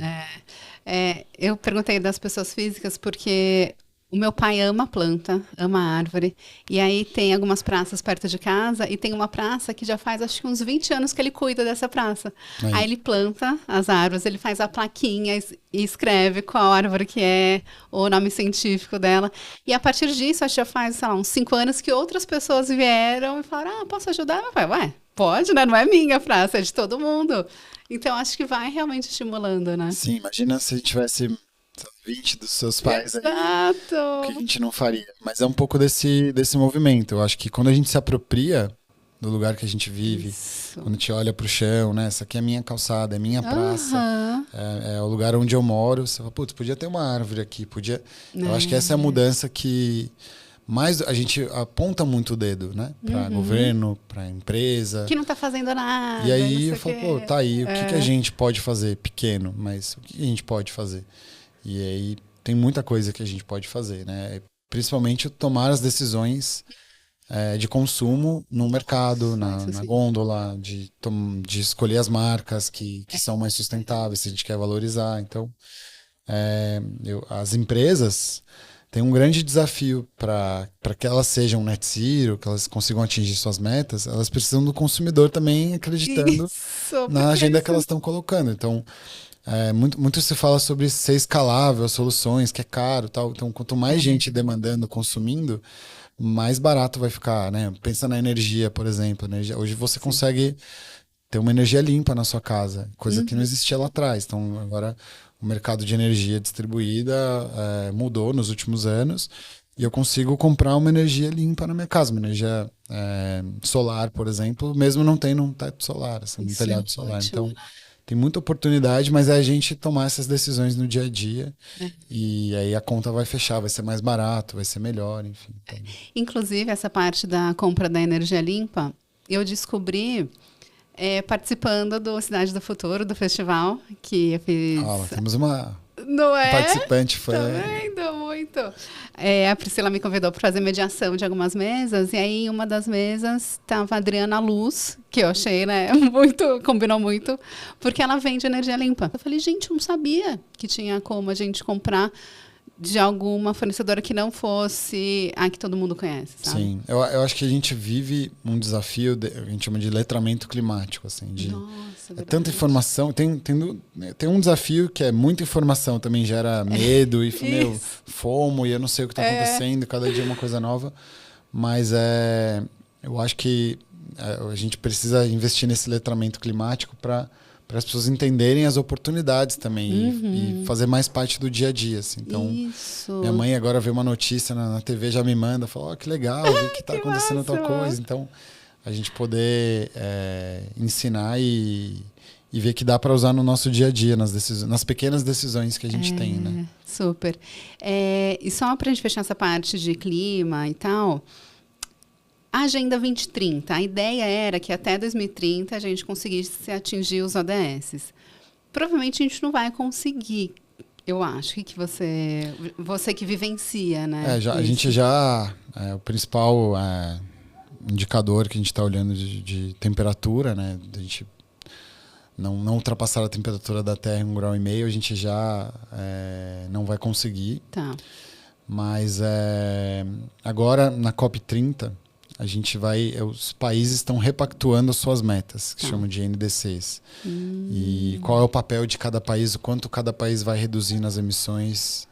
Eu perguntei das pessoas físicas porque o meu pai ama planta, ama árvore. E aí tem algumas praças perto de casa e tem uma praça que já faz acho que uns 20 anos que ele cuida dessa praça. Aí ele planta as árvores, ele faz a plaquinha e escreve qual árvore que é, o nome científico dela. E a partir disso, acho que já faz, sei lá, uns 5 anos que outras pessoas vieram e falaram, posso ajudar? Meu pai, ué, pode, né? Não é minha praça, é de todo mundo. Então, acho que vai realmente estimulando, né? Sim, imagina se a gente tivesse 20 dos seus pais aí, o que a gente não faria. Mas é um pouco desse movimento. Eu acho que quando a gente se apropria do lugar que a gente vive, quando a gente olha pro chão, né? Essa aqui é a minha calçada, é minha praça, é o lugar onde eu moro. Você fala, putz, podia ter uma árvore aqui, podia... Eu acho que essa é a mudança que... Mas a gente aponta muito o dedo, né? Para governo, para empresa. Que não tá fazendo nada. E aí eu falo, pô, tá aí, o que a gente pode fazer? Pequeno, mas o que a gente pode fazer? E aí tem muita coisa que a gente pode fazer, né? Principalmente tomar as decisões de consumo no mercado, na gôndola, de escolher as marcas que são mais sustentáveis, se a gente quer valorizar. Então, as empresas... Tem um grande desafio para que elas sejam net zero, que elas consigam atingir suas metas, elas precisam do consumidor também acreditando na agenda que elas estão colocando. Então, muito se fala sobre ser escalável, as soluções, que é caro e tal. Então, quanto mais gente demandando, consumindo, mais barato vai ficar, né? Pensa na energia, por exemplo. Hoje você consegue ter uma energia limpa na sua casa, coisa que não existia lá atrás. Então, agora... O mercado de energia distribuída mudou nos últimos anos e eu consigo comprar uma energia limpa na minha casa, uma energia solar, por exemplo, mesmo não tendo um teto solar, assim, um telhado solar. Então, tem muita oportunidade, mas é a gente tomar essas decisões no dia a dia e aí a conta vai fechar, vai ser mais barato, vai ser melhor, enfim. Então... Inclusive, essa parte da compra da energia limpa, eu descobri... participando do Cidade do Futuro, do festival, que eu fiz... temos uma Não é? participante. Foi... Tá vendo? Muito. A Priscila me convidou para fazer mediação de algumas mesas, e aí em uma das mesas estava a Adriana Luz, que eu achei, né, combinou muito, porque ela vende energia limpa. Eu falei, gente, eu não sabia que tinha como a gente comprar de alguma fornecedora que não fosse a que todo mundo conhece, sabe? Sim, eu acho que a gente vive um desafio, a gente chama de letramento climático, assim, Nossa, tanta informação, tem um desafio que é muita informação, também gera medo e FOMO, e eu não sei o que está acontecendo, cada dia é uma coisa nova, mas eu acho que a gente precisa investir nesse letramento climático para as pessoas entenderem as oportunidades também e fazer mais parte do dia a dia, assim. Então, minha mãe agora vê uma notícia na TV, já me manda, fala, que legal, vi que está acontecendo tal coisa. Então, a gente poder ensinar e ver que dá para usar no nosso dia a dia, nas pequenas decisões que a gente tem, né? Super. E só para a gente fechar essa parte de clima e tal... A Agenda 2030, a ideia era que até 2030 a gente conseguisse atingir os ODS. Provavelmente a gente não vai conseguir, eu acho, que você que vivencia, né? A gente já, o principal indicador que a gente está olhando de temperatura, né? A gente não ultrapassar a temperatura da Terra em 1,5 graus, a gente já não vai conseguir. Tá. Mas agora, na COP30, a gente os países estão repactuando as suas metas, que chamam de NDCs. E qual é o papel de cada país, o quanto cada país vai reduzir nas emissões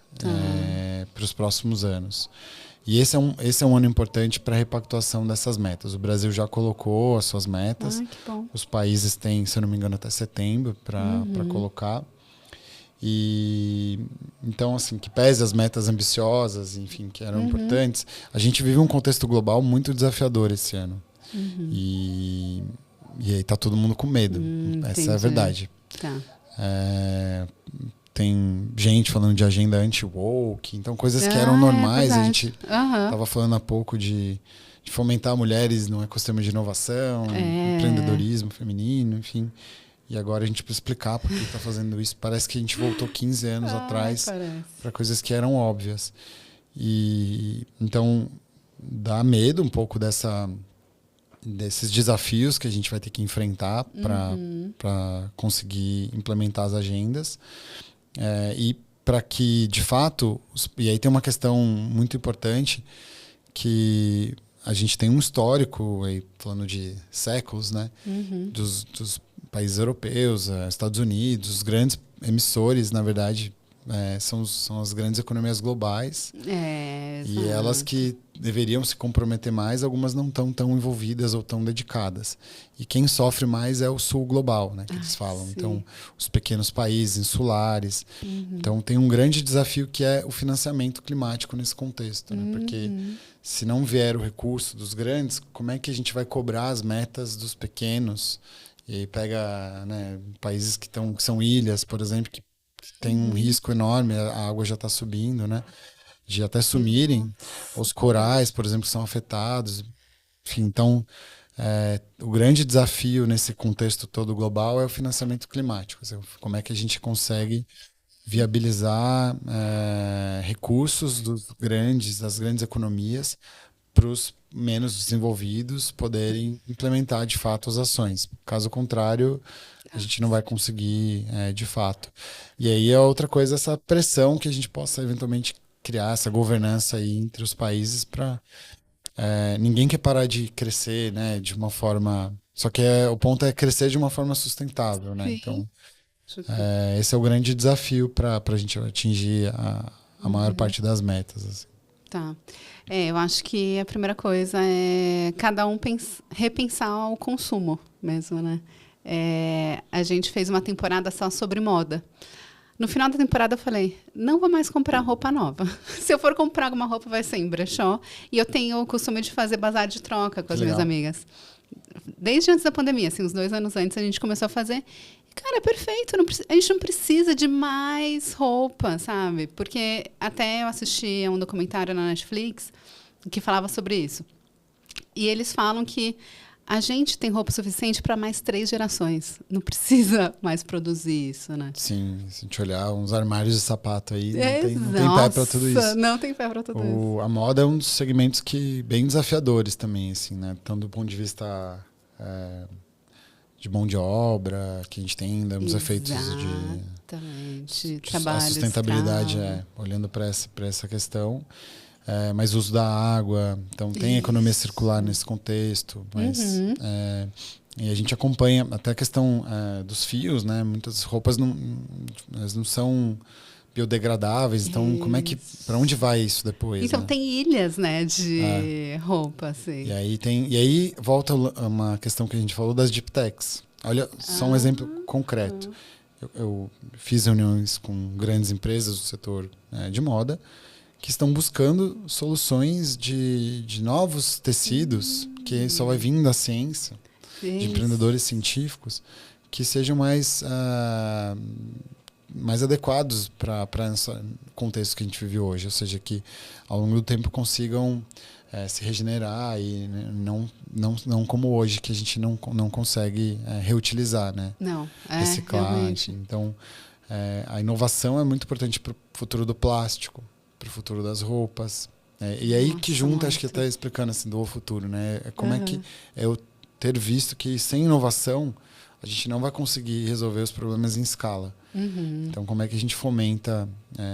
para os próximos anos. E esse é um ano importante para a repactuação dessas metas. O Brasil já colocou as suas metas. Que bom. Os países têm, se eu não me engano, até setembro para colocar. E então, assim, que pese as metas ambiciosas, enfim, que eram importantes, a gente vive um contexto global muito desafiador esse ano. E aí tá todo mundo com medo. Essa é a verdade. Tá. Tem gente falando de agenda anti-woke, então coisas que eram normais. A gente estava falando há pouco de fomentar mulheres no ecossistema de inovação, empreendedorismo feminino, enfim. E agora a gente precisa explicar por que está fazendo isso. Parece que a gente voltou 15 anos atrás para coisas que eram óbvias. E então dá medo um pouco desses desafios que a gente vai ter que enfrentar para conseguir implementar as agendas. E para que, de fato, e aí tem uma questão muito importante, que a gente tem um histórico, aí, falando de séculos, né, dos países europeus, Estados Unidos, os grandes emissores, na verdade, são as grandes economias globais. E elas que deveriam se comprometer mais, algumas não estão tão envolvidas ou tão dedicadas. E quem sofre mais é o sul global, né, que eles falam. Sim. Então, os pequenos países insulares. Então, tem um grande desafio que é o financiamento climático nesse contexto, né? Porque se não vier o recurso dos grandes, como é que a gente vai cobrar as metas dos pequenos? E aí pega, né, países que são ilhas, por exemplo, que tem um risco enorme, a água já está subindo, né, de até sumirem. Os corais, por exemplo, que são afetados. Enfim, então, o grande desafio nesse contexto todo global é o financiamento climático. Como é que a gente consegue viabilizar recursos das grandes economias para os menos desenvolvidos poderem implementar de fato as ações. Caso contrário, a gente não vai conseguir de fato. E aí é outra coisa, essa pressão que a gente possa eventualmente criar, essa governança aí entre os países para... ninguém quer parar de crescer, né, de uma forma... Só que o ponto é crescer de uma forma sustentável, né? Então, esse é o grande desafio para a gente atingir a maior parte das metas, assim. Tá. Eu acho que a primeira coisa é cada um repensar o consumo mesmo, né? A gente fez uma temporada só sobre moda. No final da temporada eu falei, não vou mais comprar roupa nova. Se eu for comprar alguma roupa, vai ser em brechó. E eu tenho o costume de fazer bazar de troca com as minhas amigas. Desde antes da pandemia, assim, uns 2 anos antes, a gente começou a fazer. Cara, é perfeito. A gente não precisa de mais roupa, sabe? Porque até eu assisti a um documentário na Netflix que falava sobre isso. E eles falam que a gente tem roupa suficiente para mais 3 gerações. Não precisa mais produzir isso, né? Sim, se a gente olhar uns armários de sapato aí, não tem pé para tudo isso. Não tem pé para tudo isso. A moda é um dos segmentos bem desafiadores também, assim, né? Tanto do ponto de vista de mão de obra, que a gente tem ainda uns efeitos de trabalho, a sustentabilidade, olhando para essa questão. Mais uso da água, então tem economia circular nesse contexto, mas e a gente acompanha até a questão dos fios, né? Muitas roupas elas não são biodegradáveis, então como é que, para onde vai isso depois? Então, né? tem ilhas, né, de roupa, assim. E aí volta uma questão que a gente falou das deep techs. Olha, só um exemplo concreto. Eu fiz reuniões com grandes empresas do setor de moda que estão buscando soluções de novos tecidos que só vai vir da ciência, de empreendedores científicos, que sejam mais adequados para esse contexto que a gente vive hoje. Ou seja, que ao longo do tempo consigam se regenerar e não como hoje, que a gente não consegue reutilizar, né? Não, reciclar. Realmente. Então, a inovação é muito importante para o futuro do plástico, para o futuro das roupas. E aí Nossa, que junta, muito. acho que até explicando assim, do futuro, né? Como é que eu ter visto que sem inovação a gente não vai conseguir resolver os problemas em escala. Então, como é que a gente fomenta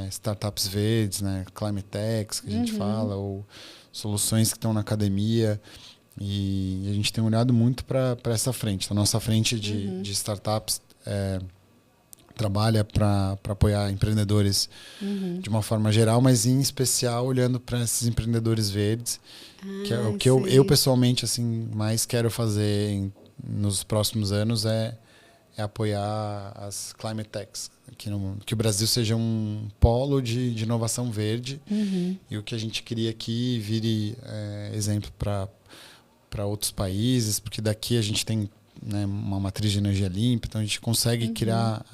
startups verdes, né? Climate techs, que a gente fala, ou soluções que estão na academia. E a gente tem olhado muito para essa frente. A nossa frente de startups trabalha para apoiar empreendedores de uma forma geral, mas em especial olhando para esses empreendedores verdes, que é o que eu pessoalmente assim mais quero fazer nos próximos anos é apoiar as climate techs, que o Brasil seja um polo de inovação verde e o que a gente cria aqui vire exemplo para outros países, porque daqui a gente tem, né, uma matriz de energia limpa, então a gente consegue criar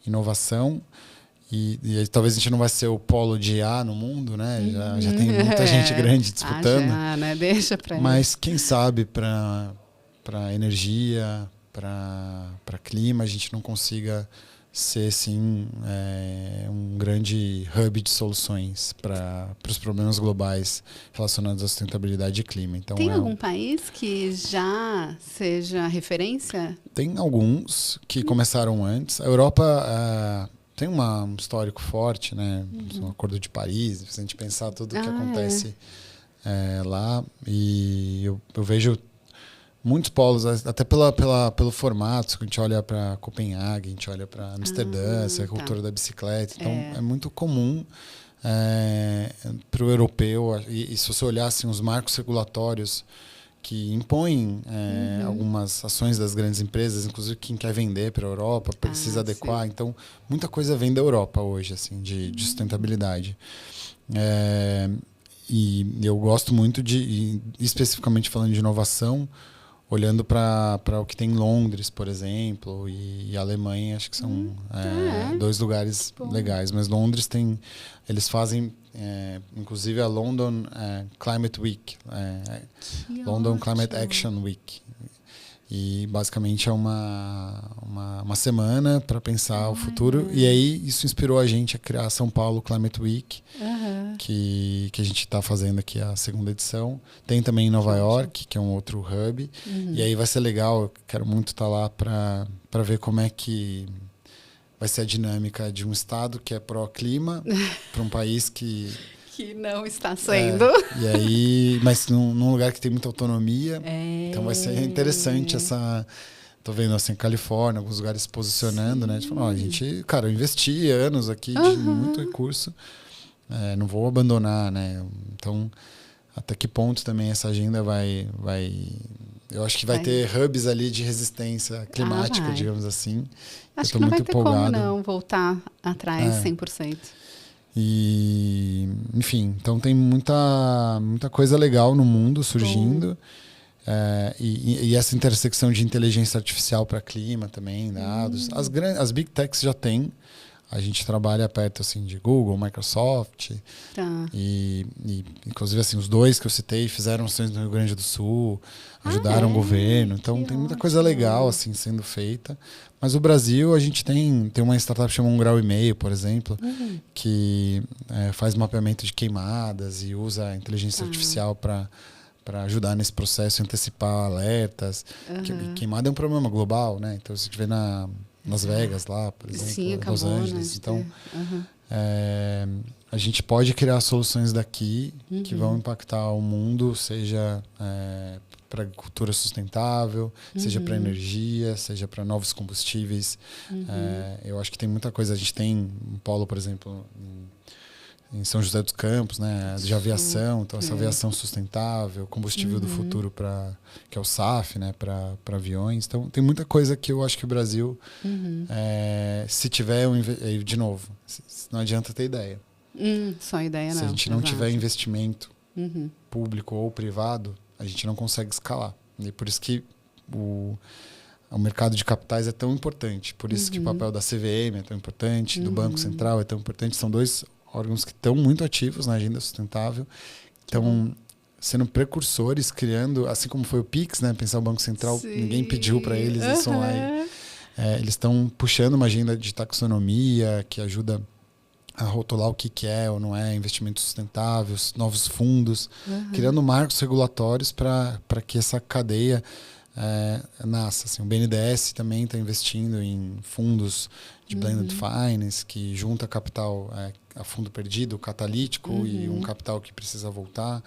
inovação e talvez a gente não vai ser o polo de IA no mundo, né? Já tem muita gente grande disputando. Né? Deixa para mas quem sabe para energia, para clima, a gente não consiga ser sim um grande hub de soluções para os problemas globais relacionados à sustentabilidade e clima. Então, tem algum país que já seja referência? Tem alguns que começaram antes. A Europa tem um histórico forte, né? O Acordo de Paris, se a gente pensar tudo o que acontece lá. E eu vejo muitos polos, até pelo formato, se a gente olha para Copenhague, a gente olha para Amsterdã, essa cultura da bicicleta. Então, é muito comum para o europeu, e se você olhar assim, os marcos regulatórios que impõem algumas ações das grandes empresas, inclusive quem quer vender para a Europa precisa adequar. Então, muita coisa vem da Europa hoje, assim, de sustentabilidade. E eu gosto muito especificamente falando de inovação, olhando para o que tem em Londres, por exemplo, e a Alemanha, acho que são dois lugares legais. Mas Londres eles fazem, inclusive a London Climate Week, London Climate Action Week. E basicamente é uma semana para pensar o futuro. E aí isso inspirou a gente a criar a São Paulo Climate Week, que a gente está fazendo aqui a segunda edição. Tem também em Nova York, que é um outro hub. E aí vai ser legal, eu quero muito estar lá para ver como é que vai ser a dinâmica de um estado que é pró-clima para um país que não está sendo. E aí, mas num lugar que tem muita autonomia. Então vai ser interessante essa. Tô vendo assim, Califórnia, alguns lugares se posicionando, né? Tipo, a gente, cara, eu investi anos aqui de muito recurso. Não vou abandonar, né? Então, até que ponto também essa agenda vai eu acho que vai ter hubs ali de resistência climática, digamos assim. Acho que não vai ter como não voltar atrás 100%. E, enfim, então tem muita coisa legal no mundo surgindo. E essa intersecção de inteligência artificial para clima também, dados. As Big Techs já têm. A gente trabalha perto assim, de Google, Microsoft. E inclusive assim, os dois que eu citei fizeram ações no Rio Grande do Sul, ajudaram o governo. Então tem muita coisa legal assim, sendo feita. Mas o Brasil, a gente tem uma startup chamada 1,5 Grau, por exemplo, que faz mapeamento de queimadas e usa a inteligência artificial para ajudar nesse processo, antecipar alertas. Queimada é um problema global, né? Então, se tiver Las Vegas lá, por exemplo, Los Angeles. Então, a gente pode criar soluções daqui que vão impactar o mundo, seja para agricultura sustentável, seja para energia, seja para novos combustíveis. Eu acho que tem muita coisa. A gente tem um polo, por exemplo, em São José dos Campos, né, de aviação. Então, essa aviação sustentável, combustível do futuro, que é o SAF, né, para aviões. Então, tem muita coisa que eu acho que o Brasil, se tiver, de novo, não adianta ter ideia. Só ideia não. Se a gente não tiver investimento público ou privado, a gente não consegue escalar. E por isso que o mercado de capitais é tão importante. Por isso que o papel da CVM é tão importante, do Banco Central é tão importante. São dois órgãos que estão muito ativos na agenda sustentável, estão sendo precursores, criando, assim como foi o Pix, né? Pensar o Banco Central, ninguém pediu para eles, eles estão lá. Eles estão puxando uma agenda de taxonomia que ajuda a rotular o que é ou não é investimento sustentável, novos fundos, criando marcos regulatórios para que essa cadeia nasça. Assim, o BNDES também está investindo em fundos de blended finance, que junta capital a fundo perdido, catalítico e um capital que precisa voltar.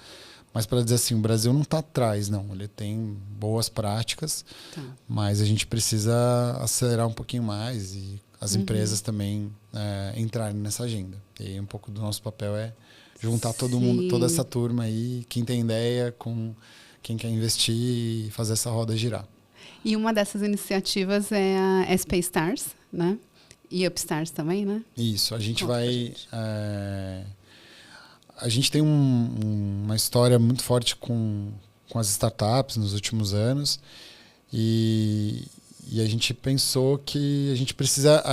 Mas para dizer assim, o Brasil não está atrás, não. Ele tem boas práticas, mas a gente precisa acelerar um pouquinho mais e as empresas também entrarem nessa agenda. E aí um pouco do nosso papel é juntar todo mundo, toda essa turma aí, quem tem ideia com quem quer investir e fazer essa roda girar. E uma dessas iniciativas é a SP Stars, né? E Upstars também, né? Isso, a gente vai... a gente tem uma história muito forte com as startups nos últimos anos e a gente pensou que a gente precisa...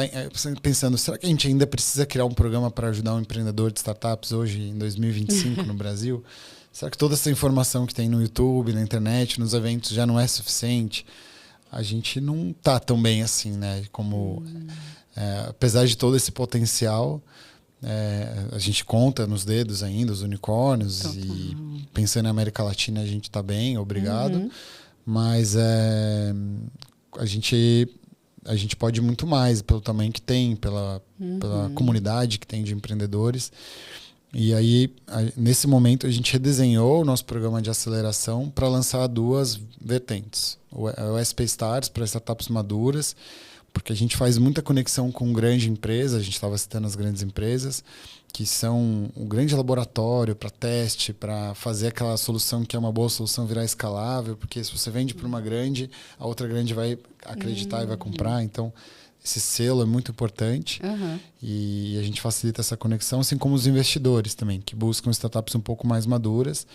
Pensando, será que a gente ainda precisa criar um programa para ajudar um empreendedor de startups hoje, em 2025, no Brasil? Será que toda essa informação que tem no YouTube, na internet, nos eventos já não é suficiente? A gente não está tão bem assim, né? Como, apesar de todo esse potencial, a gente conta nos dedos ainda os unicórnios. E pensando na América Latina, a gente está bem, obrigado. Mas a gente pode ir muito mais pelo tamanho que tem, pela comunidade que tem de empreendedores. E aí, nesse momento, a gente redesenhou o nosso programa de aceleração para lançar duas vertentes. O SP Stars para startups maduras, porque a gente faz muita conexão com grande empresa, a gente estava citando as grandes empresas, que são um grande laboratório para teste, para fazer aquela solução que é uma boa solução virar escalável, porque se você vende para uma grande, a outra grande vai acreditar e vai comprar. Então, esse selo é muito importante e a gente facilita essa conexão, assim como os investidores também, que buscam startups um pouco mais maduras.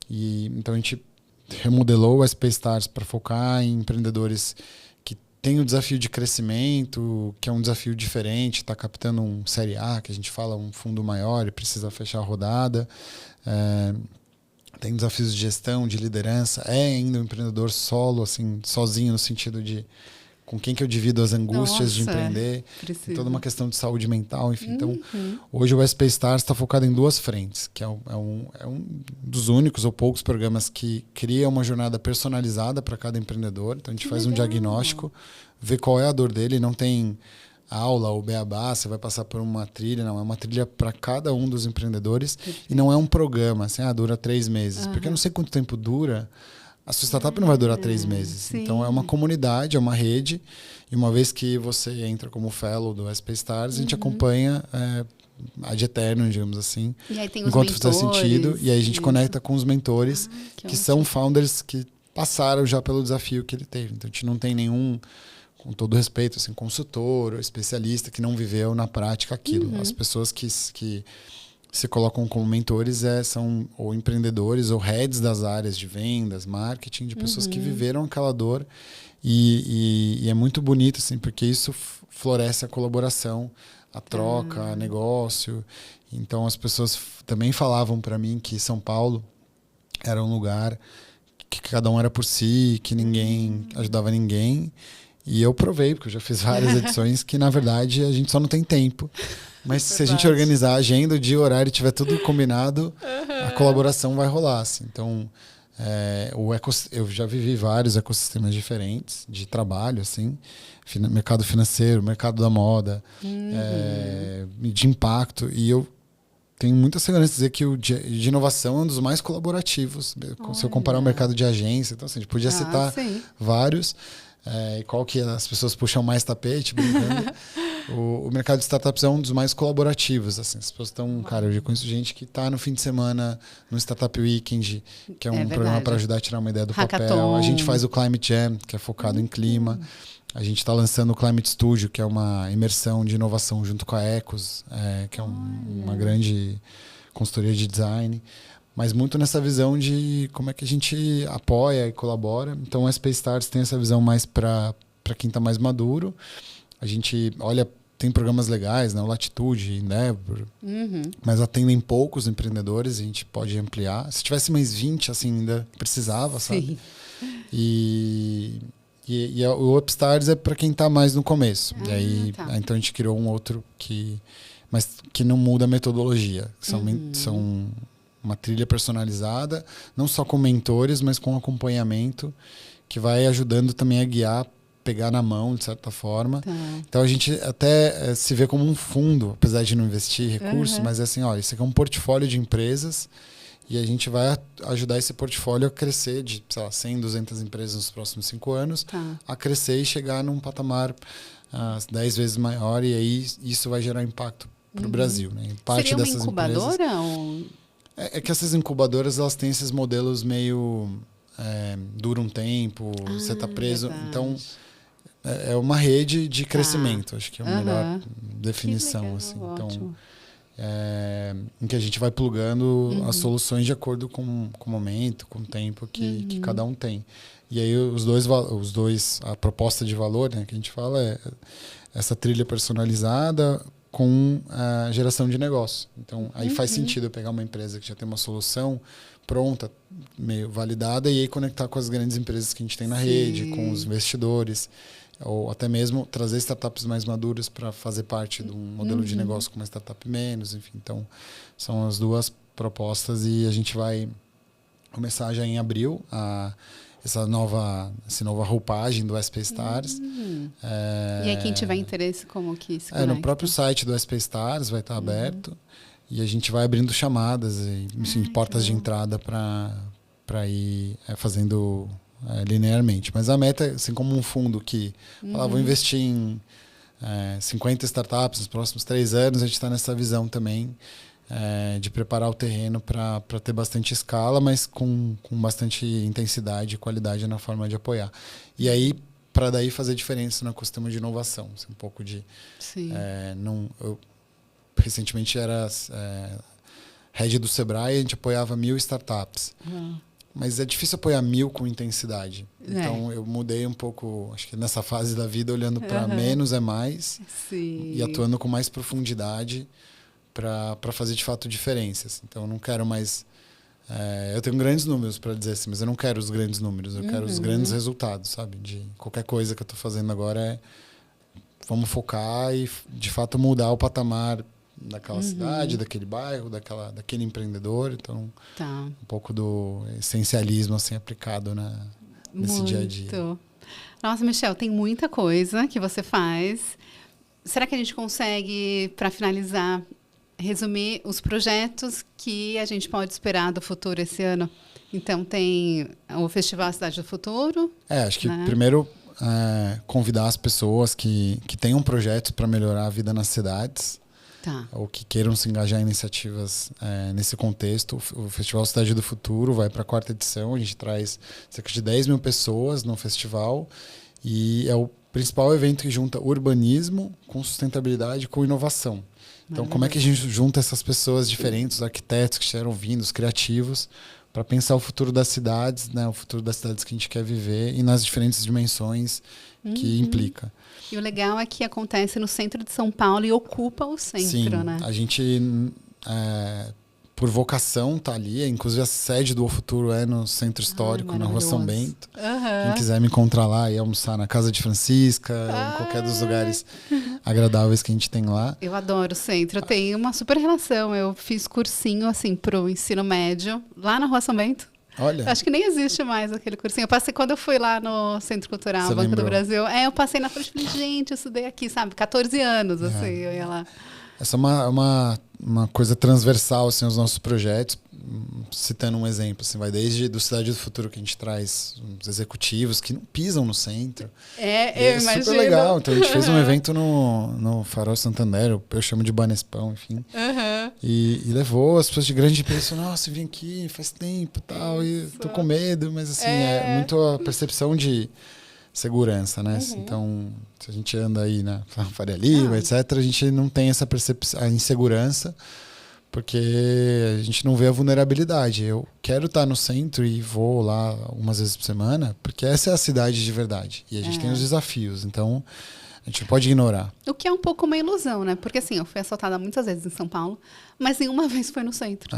E então a gente remodelou o SP Stars para focar em empreendedores que têm o desafio de crescimento, que é um desafio diferente, está captando um Série A, que a gente fala um fundo maior e precisa fechar a rodada. Tem desafios de gestão, de liderança, é ainda um empreendedor solo, assim, sozinho no sentido de com quem que eu divido as angústias de empreender. Tem toda uma questão de saúde mental, enfim. Então, hoje o SP Stars está focado em duas frentes, que é um dos únicos ou poucos programas que cria uma jornada personalizada para cada empreendedor. Então, a gente faz um diagnóstico, vê qual é a dor dele, não tem aula ou beabá, você vai passar por uma trilha, não, é uma trilha para cada um dos empreendedores. E não é um programa, assim, dura 3 meses. Porque eu não sei quanto tempo dura. A sua startup não vai durar 3 meses. Sim. Então, é uma comunidade, é uma rede. E uma vez que você entra como fellow do SP Stars, a gente acompanha ad eterno, digamos assim. E aí tem os enquanto mentores, fizer sentido. E aí a gente conecta com os mentores, que são founders que passaram já pelo desafio que ele teve. Então, a gente não tem nenhum, com todo respeito, assim, consultor ou especialista que não viveu na prática aquilo. As pessoas que se colocam como mentores são ou empreendedores ou heads das áreas de vendas, marketing, de pessoas que viveram aquela dor e é muito bonito, assim, porque isso floresce a colaboração, a troca, negócio. Então as pessoas também falavam para mim que São Paulo era um lugar que cada um era por si, que ninguém ajudava ninguém. E eu provei, porque eu já fiz várias edições, que na verdade a gente só não tem tempo. Mas se a gente organizar a agenda, o dia, o horário, tiver tudo combinado, a colaboração vai rolar. Assim. Então, eu já vivi vários ecossistemas diferentes de trabalho, assim, mercado financeiro, mercado da moda, de impacto. E eu tenho muita segurança de dizer que o de inovação é um dos mais colaborativos. Se eu comparar o mercado de agência, então assim, a gente podia citar vários. Qual que as pessoas puxam mais tapete, brincando. O mercado de startups é um dos mais colaborativos. Assim. As pessoas estão... Cara, eu já conheço gente que está no fim de semana no Startup Weekend, que é um programa para ajudar a tirar uma ideia do papel. A gente faz o Climate Jam, que é focado em clima. A gente está lançando o Climate Studio, que é uma imersão de inovação junto com a Ecos, que é uma grande consultoria de design. Mas muito nessa visão de como é que a gente apoia e colabora. Então, o SP Stars tem essa visão mais para quem está mais maduro. A gente tem programas legais, né? O Latitude, Endeavor, mas atendem poucos empreendedores, a gente pode ampliar. Se tivesse mais 20, assim, ainda precisava, sabe? E E o Upstars é para quem está mais no começo. E aí, tá. então a gente criou um outro mas que não muda a metodologia. São uma trilha personalizada, não só com mentores, mas com acompanhamento, que vai ajudando também a guiar, pegar na mão, de certa forma. Tá. Então a gente até se vê como um fundo, apesar de não investir recursos, mas é assim, olha, isso aqui é um portfólio de empresas e a gente vai ajudar esse portfólio a crescer de, sei lá, 100, 200 empresas nos próximos 5 anos, a crescer e chegar num patamar 10 vezes maior, e aí isso vai gerar impacto para o Brasil. Né? Seria uma incubadora? Ou... É que essas incubadoras, elas têm esses modelos meio... dura um tempo, você está preso. Verdade. Então, é uma rede de crescimento. Acho que é a melhor definição. Legal, assim. ótimo. Então, em que a gente vai plugando as soluções de acordo com o momento, com o tempo que cada um tem. E aí os dois, a proposta de valor, né, que a gente fala é essa trilha personalizada com a geração de negócio. Então, aí faz sentido eu pegar uma empresa que já tem uma solução pronta, meio validada, e aí conectar com as grandes empresas que a gente tem na rede, com os investidores, ou até mesmo trazer startups mais maduras para fazer parte de um modelo de negócio com uma startup menos, enfim. Então, são as duas propostas e a gente vai começar já em abril essa nova roupagem do SP Stars. E aí quem tiver interesse, como que se no próprio site do SP Stars vai estar aberto e a gente vai abrindo chamadas e enfim, portas de entrada para ir fazendo linearmente. Mas a meta, assim como um fundo que vou investir em 50 startups nos próximos 3 anos, a gente está nessa visão também de preparar o terreno para ter bastante escala, mas com bastante intensidade e qualidade na forma de apoiar. E aí, para daí fazer diferença no ecossistema de inovação. Assim, um pouco de... Sim. Eu recentemente era head do Sebrae, a gente apoiava 1.000 startups. Mas é difícil apoiar 1.000 com intensidade. Então, eu mudei um pouco, acho que nessa fase da vida, olhando para menos é mais. Sim. E atuando com mais profundidade para fazer de fato diferenças. Então, eu não quero mais... eu tenho grandes números para dizer assim, mas eu não quero os grandes números, eu quero os grandes resultados, sabe? De qualquer coisa que eu estou fazendo agora vamos focar e, de fato, mudar o patamar daquela cidade, daquele bairro, daquele empreendedor. Então, um pouco do essencialismo assim, aplicado nesse dia a dia. Nossa, Michel, tem muita coisa que você faz. Será que a gente consegue, para finalizar, resumir os projetos que a gente pode esperar do futuro esse ano? Então, tem o Festival Cidade do Futuro. Acho que primeiro convidar as pessoas que tenham projetos para melhorar a vida nas cidades. Ou que queiram se engajar em iniciativas nesse contexto. O Festival Cidade do Futuro vai para a 4ª edição. A gente traz cerca de 10 mil pessoas no festival. E é o principal evento que junta urbanismo com sustentabilidade com inovação. Então, como é que a gente junta essas pessoas diferentes, os arquitetos que estiveram vindo, os criativos, para pensar o futuro das cidades, né? O futuro das cidades que a gente quer viver e nas diferentes dimensões que implica. E o legal é que acontece no centro de São Paulo e ocupa o centro, Sim, né? A gente, por vocação, está ali. Inclusive, a sede do O Futuro é no Centro Histórico, na Rua São Bento. Quem quiser me encontrar lá e almoçar na Casa de Francisca, em qualquer dos lugares agradáveis que a gente tem lá. Eu adoro o centro. Eu tenho uma super relação. Eu fiz cursinho, assim, pro ensino médio, lá na Rua São Bento. Olha. Acho que nem existe mais aquele cursinho. Eu passei quando eu fui lá no Centro Cultural, Banco do Brasil. Eu passei na frente e falei, gente, eu estudei aqui, sabe? 14 anos, assim, eu ia lá. Essa é uma coisa transversal, assim, aos nossos projetos. Citando um exemplo, assim, vai desde do Cidade do Futuro, que a gente traz os executivos que não pisam no centro. Eu imagino. Super legal. Então, a gente fez um evento no Farol Santander, eu chamo de Banespão, enfim. E levou as pessoas de grande peso, nossa, eu vim aqui faz tempo tal, e tô com medo, mas assim, é muito a percepção de segurança, né? Então, se a gente anda aí na Faria Lima, etc., a gente não tem essa percepção, a insegurança, porque a gente não vê a vulnerabilidade. Eu quero estar no centro e vou lá algumas vezes por semana, porque essa é a cidade de verdade. E a gente tem os desafios, então a gente não pode ignorar. O que é um pouco uma ilusão, né? Porque assim, eu fui assaltada muitas vezes em São Paulo, mas nenhuma vez foi no centro.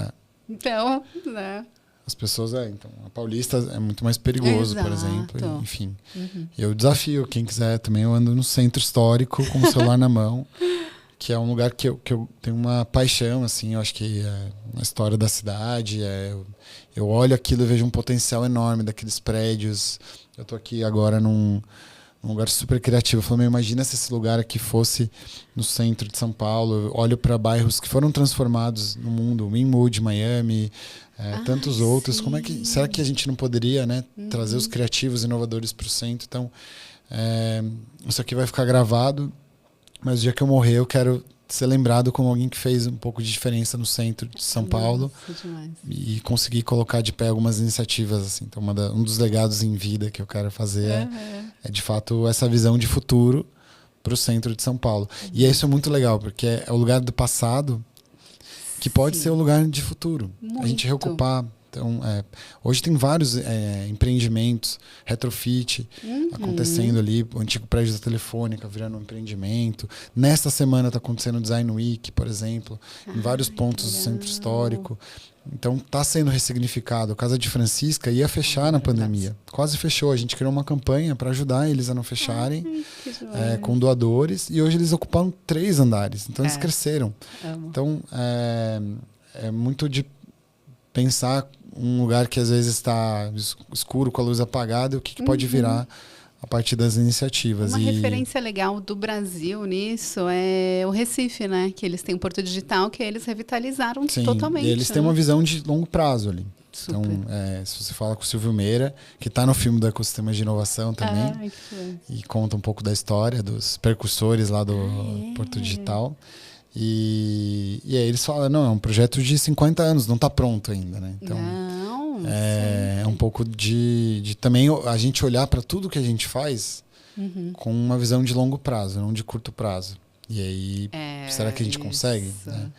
Então, né? as pessoas, então, a Paulista é muito mais perigoso, por exemplo, enfim. Eu desafio quem quiser também, eu ando no centro histórico com o celular na mão, que é um lugar que eu tenho uma paixão, assim, eu acho que é a história da cidade, eu olho aquilo e vejo um potencial enorme daqueles prédios. Eu tô aqui agora num lugar super criativo. Eu falei, imagina se esse lugar aqui fosse no centro de São Paulo. Eu olho para bairros que foram transformados no mundo, Wynwood, Miami, tantos outros. Sim. Será que a gente não poderia, né, trazer os criativos inovadores para o centro? Então, isso aqui vai ficar gravado, mas o dia que eu morrer eu quero ser lembrado como alguém que fez um pouco de diferença no centro de São Paulo. Demais. E conseguir colocar de pé algumas iniciativas, assim. Então, um dos legados em vida que eu quero fazer é de fato essa visão de futuro para o centro de São Paulo. E isso é muito legal, porque é o lugar do passado que pode ser o lugar de futuro. A gente reocupar. Então, hoje tem vários empreendimentos, retrofit acontecendo ali, o antigo prédio da Telefônica virando um empreendimento. Nesta semana está acontecendo o Design Week, por exemplo, em vários pontos do centro histórico. Então, está sendo ressignificado. A Casa de Francisca ia fechar na pandemia. Quase fechou. A gente criou uma campanha para ajudar eles a não fecharem, com doadores. E hoje eles ocupam 3 andares. Então, eles cresceram. Então, é muito de pensar um lugar que às vezes está escuro, com a luz apagada, e o que pode virar a partir das iniciativas. Uma referência legal do Brasil nisso é o Recife, né? Que eles têm um Porto Digital que eles revitalizaram totalmente. E eles têm uma visão de longo prazo ali. Super. Então, se você fala com o Silvio Meira, que está no filme do Ecossistema de Inovação também, e conta um pouco da história dos percursores lá do Porto Digital. E aí eles falam, não, é um projeto de 50 anos, não está pronto ainda, né? Então, é um pouco de também a gente olhar para tudo que a gente faz com uma visão de longo prazo, não de curto prazo. E aí, será que a gente consegue? Né?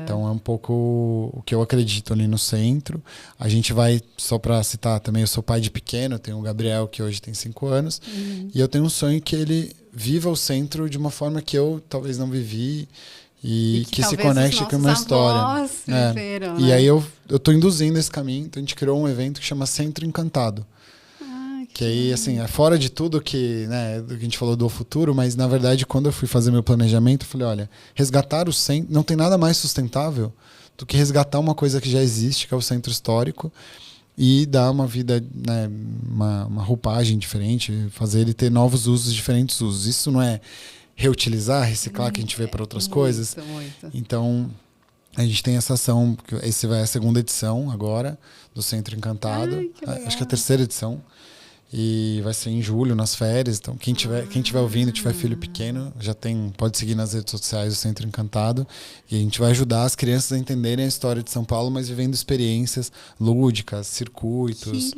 Então, é um pouco o que eu acredito ali no centro. A gente vai, só para citar também, eu sou pai de pequeno, eu tenho o Gabriel, que hoje tem 5 anos, e eu tenho um sonho que ele viva o centro de uma forma que eu talvez não vivi, e que se conecte com a minha história. Viveram, E né? aí eu estou induzindo esse caminho, então a gente criou um evento que chama Centro Encantado. Que aí, assim, é fora de tudo que, né, do que a gente falou do futuro, mas na verdade, quando eu fui fazer meu planejamento, eu falei, olha, resgatar o centro, não tem nada mais sustentável do que resgatar uma coisa que já existe, que é o centro histórico, e dar uma vida, né, uma roupagem diferente, fazer ele ter novos usos, diferentes usos. Isso não é reutilizar, reciclar, que a gente vê para outras coisas. Muito. Então, a gente tem essa ação, esse vai a 2ª edição agora, do Centro Encantado. Acho que é a 3ª edição. E vai ser em julho, nas férias. Então, quem tiver ouvindo, tiver filho pequeno, pode seguir nas redes sociais do Centro Encantado. E a gente vai ajudar as crianças a entenderem a história de São Paulo, mas vivendo experiências lúdicas, circuitos,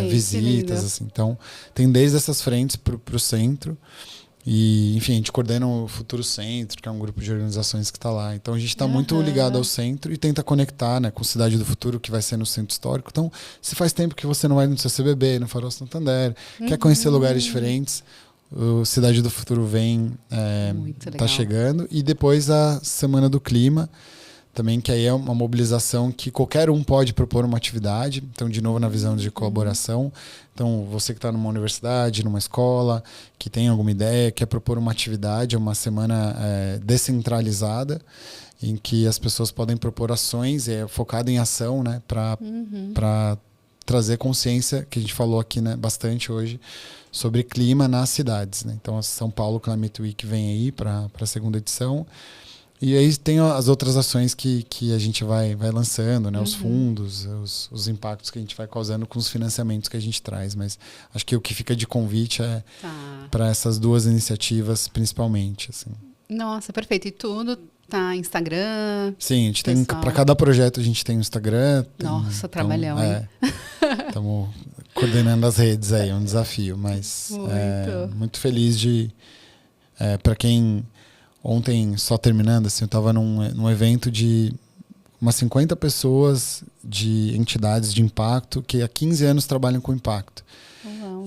visitas. Assim. Então, tem desde essas frentes para o centro. E, enfim, a gente coordena o Futuro Centro, que é um grupo de organizações que está lá. Então, a gente está muito ligado ao centro e tenta conectar, né, com a Cidade do Futuro, que vai ser no Centro Histórico. Então, se faz tempo que você não vai no CCBB, no Farol Santander, quer conhecer lugares diferentes, o Cidade do Futuro está chegando. E depois a Semana do Clima, também, que aí é uma mobilização que qualquer um pode propor uma atividade. Então, de novo, na visão de colaboração. Então, você que está numa universidade, numa escola, que tem alguma ideia, quer propor uma atividade, é uma semana descentralizada, em que as pessoas podem propor ações, focado em ação, né, para trazer consciência, que a gente falou aqui, né, bastante hoje, sobre clima nas cidades. Né? Então, a São Paulo Climate Week vem aí para a 2ª edição. E aí tem as outras ações que a gente vai lançando, né? Os fundos, os impactos que a gente vai causando com os financiamentos que a gente traz. Mas acho que o que fica de convite é para essas 2 iniciativas, principalmente. Assim. Nossa, perfeito. E tudo tá Instagram? Sim, a gente tem, para cada projeto a gente tem um Instagram. Nossa, trabalhão, hein? Estamos coordenando as redes aí, é um desafio. Mas muito feliz de... para quem... Ontem, só terminando, assim, eu estava num evento de umas 50 pessoas de entidades de impacto que há 15 anos trabalham com impacto.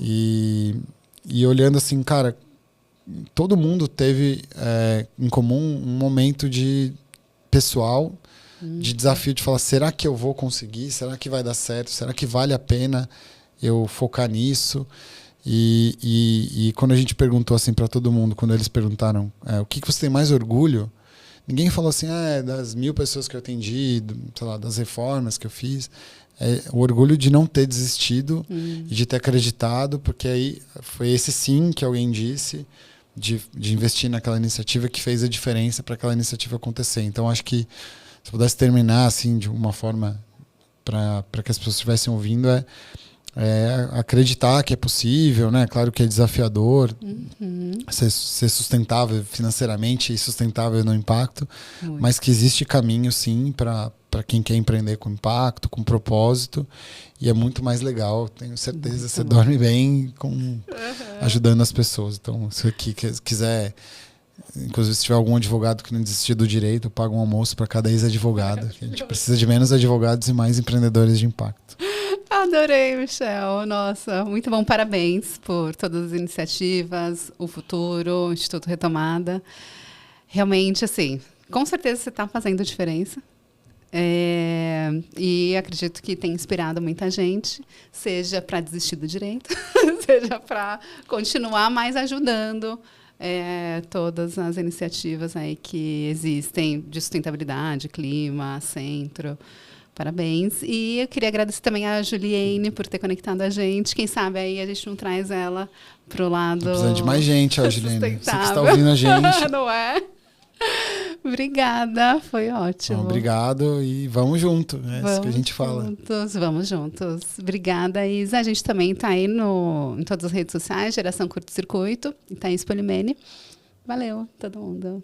E olhando assim, cara, todo mundo teve em comum um momento de pessoal de desafio, de falar, será que eu vou conseguir? Será que vai dar certo? Será que vale a pena eu focar nisso? E quando a gente perguntou assim para todo mundo, quando eles perguntaram o que você tem mais orgulho, ninguém falou assim, das 1000 pessoas que eu atendi, sei lá, das reformas que eu fiz. O orgulho de não ter desistido e de ter acreditado, porque aí foi esse sim que alguém disse, de investir naquela iniciativa, que fez a diferença para aquela iniciativa acontecer. Então, acho que se eu pudesse terminar assim, de uma forma para que as pessoas estivessem ouvindo, acreditar que é possível, né? Claro que é desafiador ser sustentável financeiramente e sustentável no impacto, mas que existe caminho sim para quem quer empreender com impacto, com propósito, e é muito mais legal, tenho certeza. Muito você bom. Dorme bem ajudando as pessoas. Então, se aqui quiser, inclusive se tiver algum advogado que não desistir do direito, eu pago um almoço para cada ex-advogado. A gente precisa de menos advogados e mais empreendedores de impacto. Adorei, Michel. Nossa, muito bom. Parabéns por todas as iniciativas, o futuro, o Instituto Retomada. Realmente, assim, com certeza você está fazendo diferença. E acredito que tem inspirado muita gente, seja para desistir do direito, seja para continuar mais ajudando todas as iniciativas aí que existem de sustentabilidade, clima, centro. Parabéns. E eu queria agradecer também a Juliane por ter conectado a gente. Quem sabe aí a gente não traz ela pro lado... Tô precisando de mais gente, Juliane. Você que está ouvindo a gente. Não é? Obrigada, foi ótimo. Obrigado e vamos junto, isso que a gente fala. Vamos juntos. Obrigada, Isa. A gente também está aí em todas as redes sociais, Geração Curto Circuito, e Thaís Polimene. Valeu, todo mundo.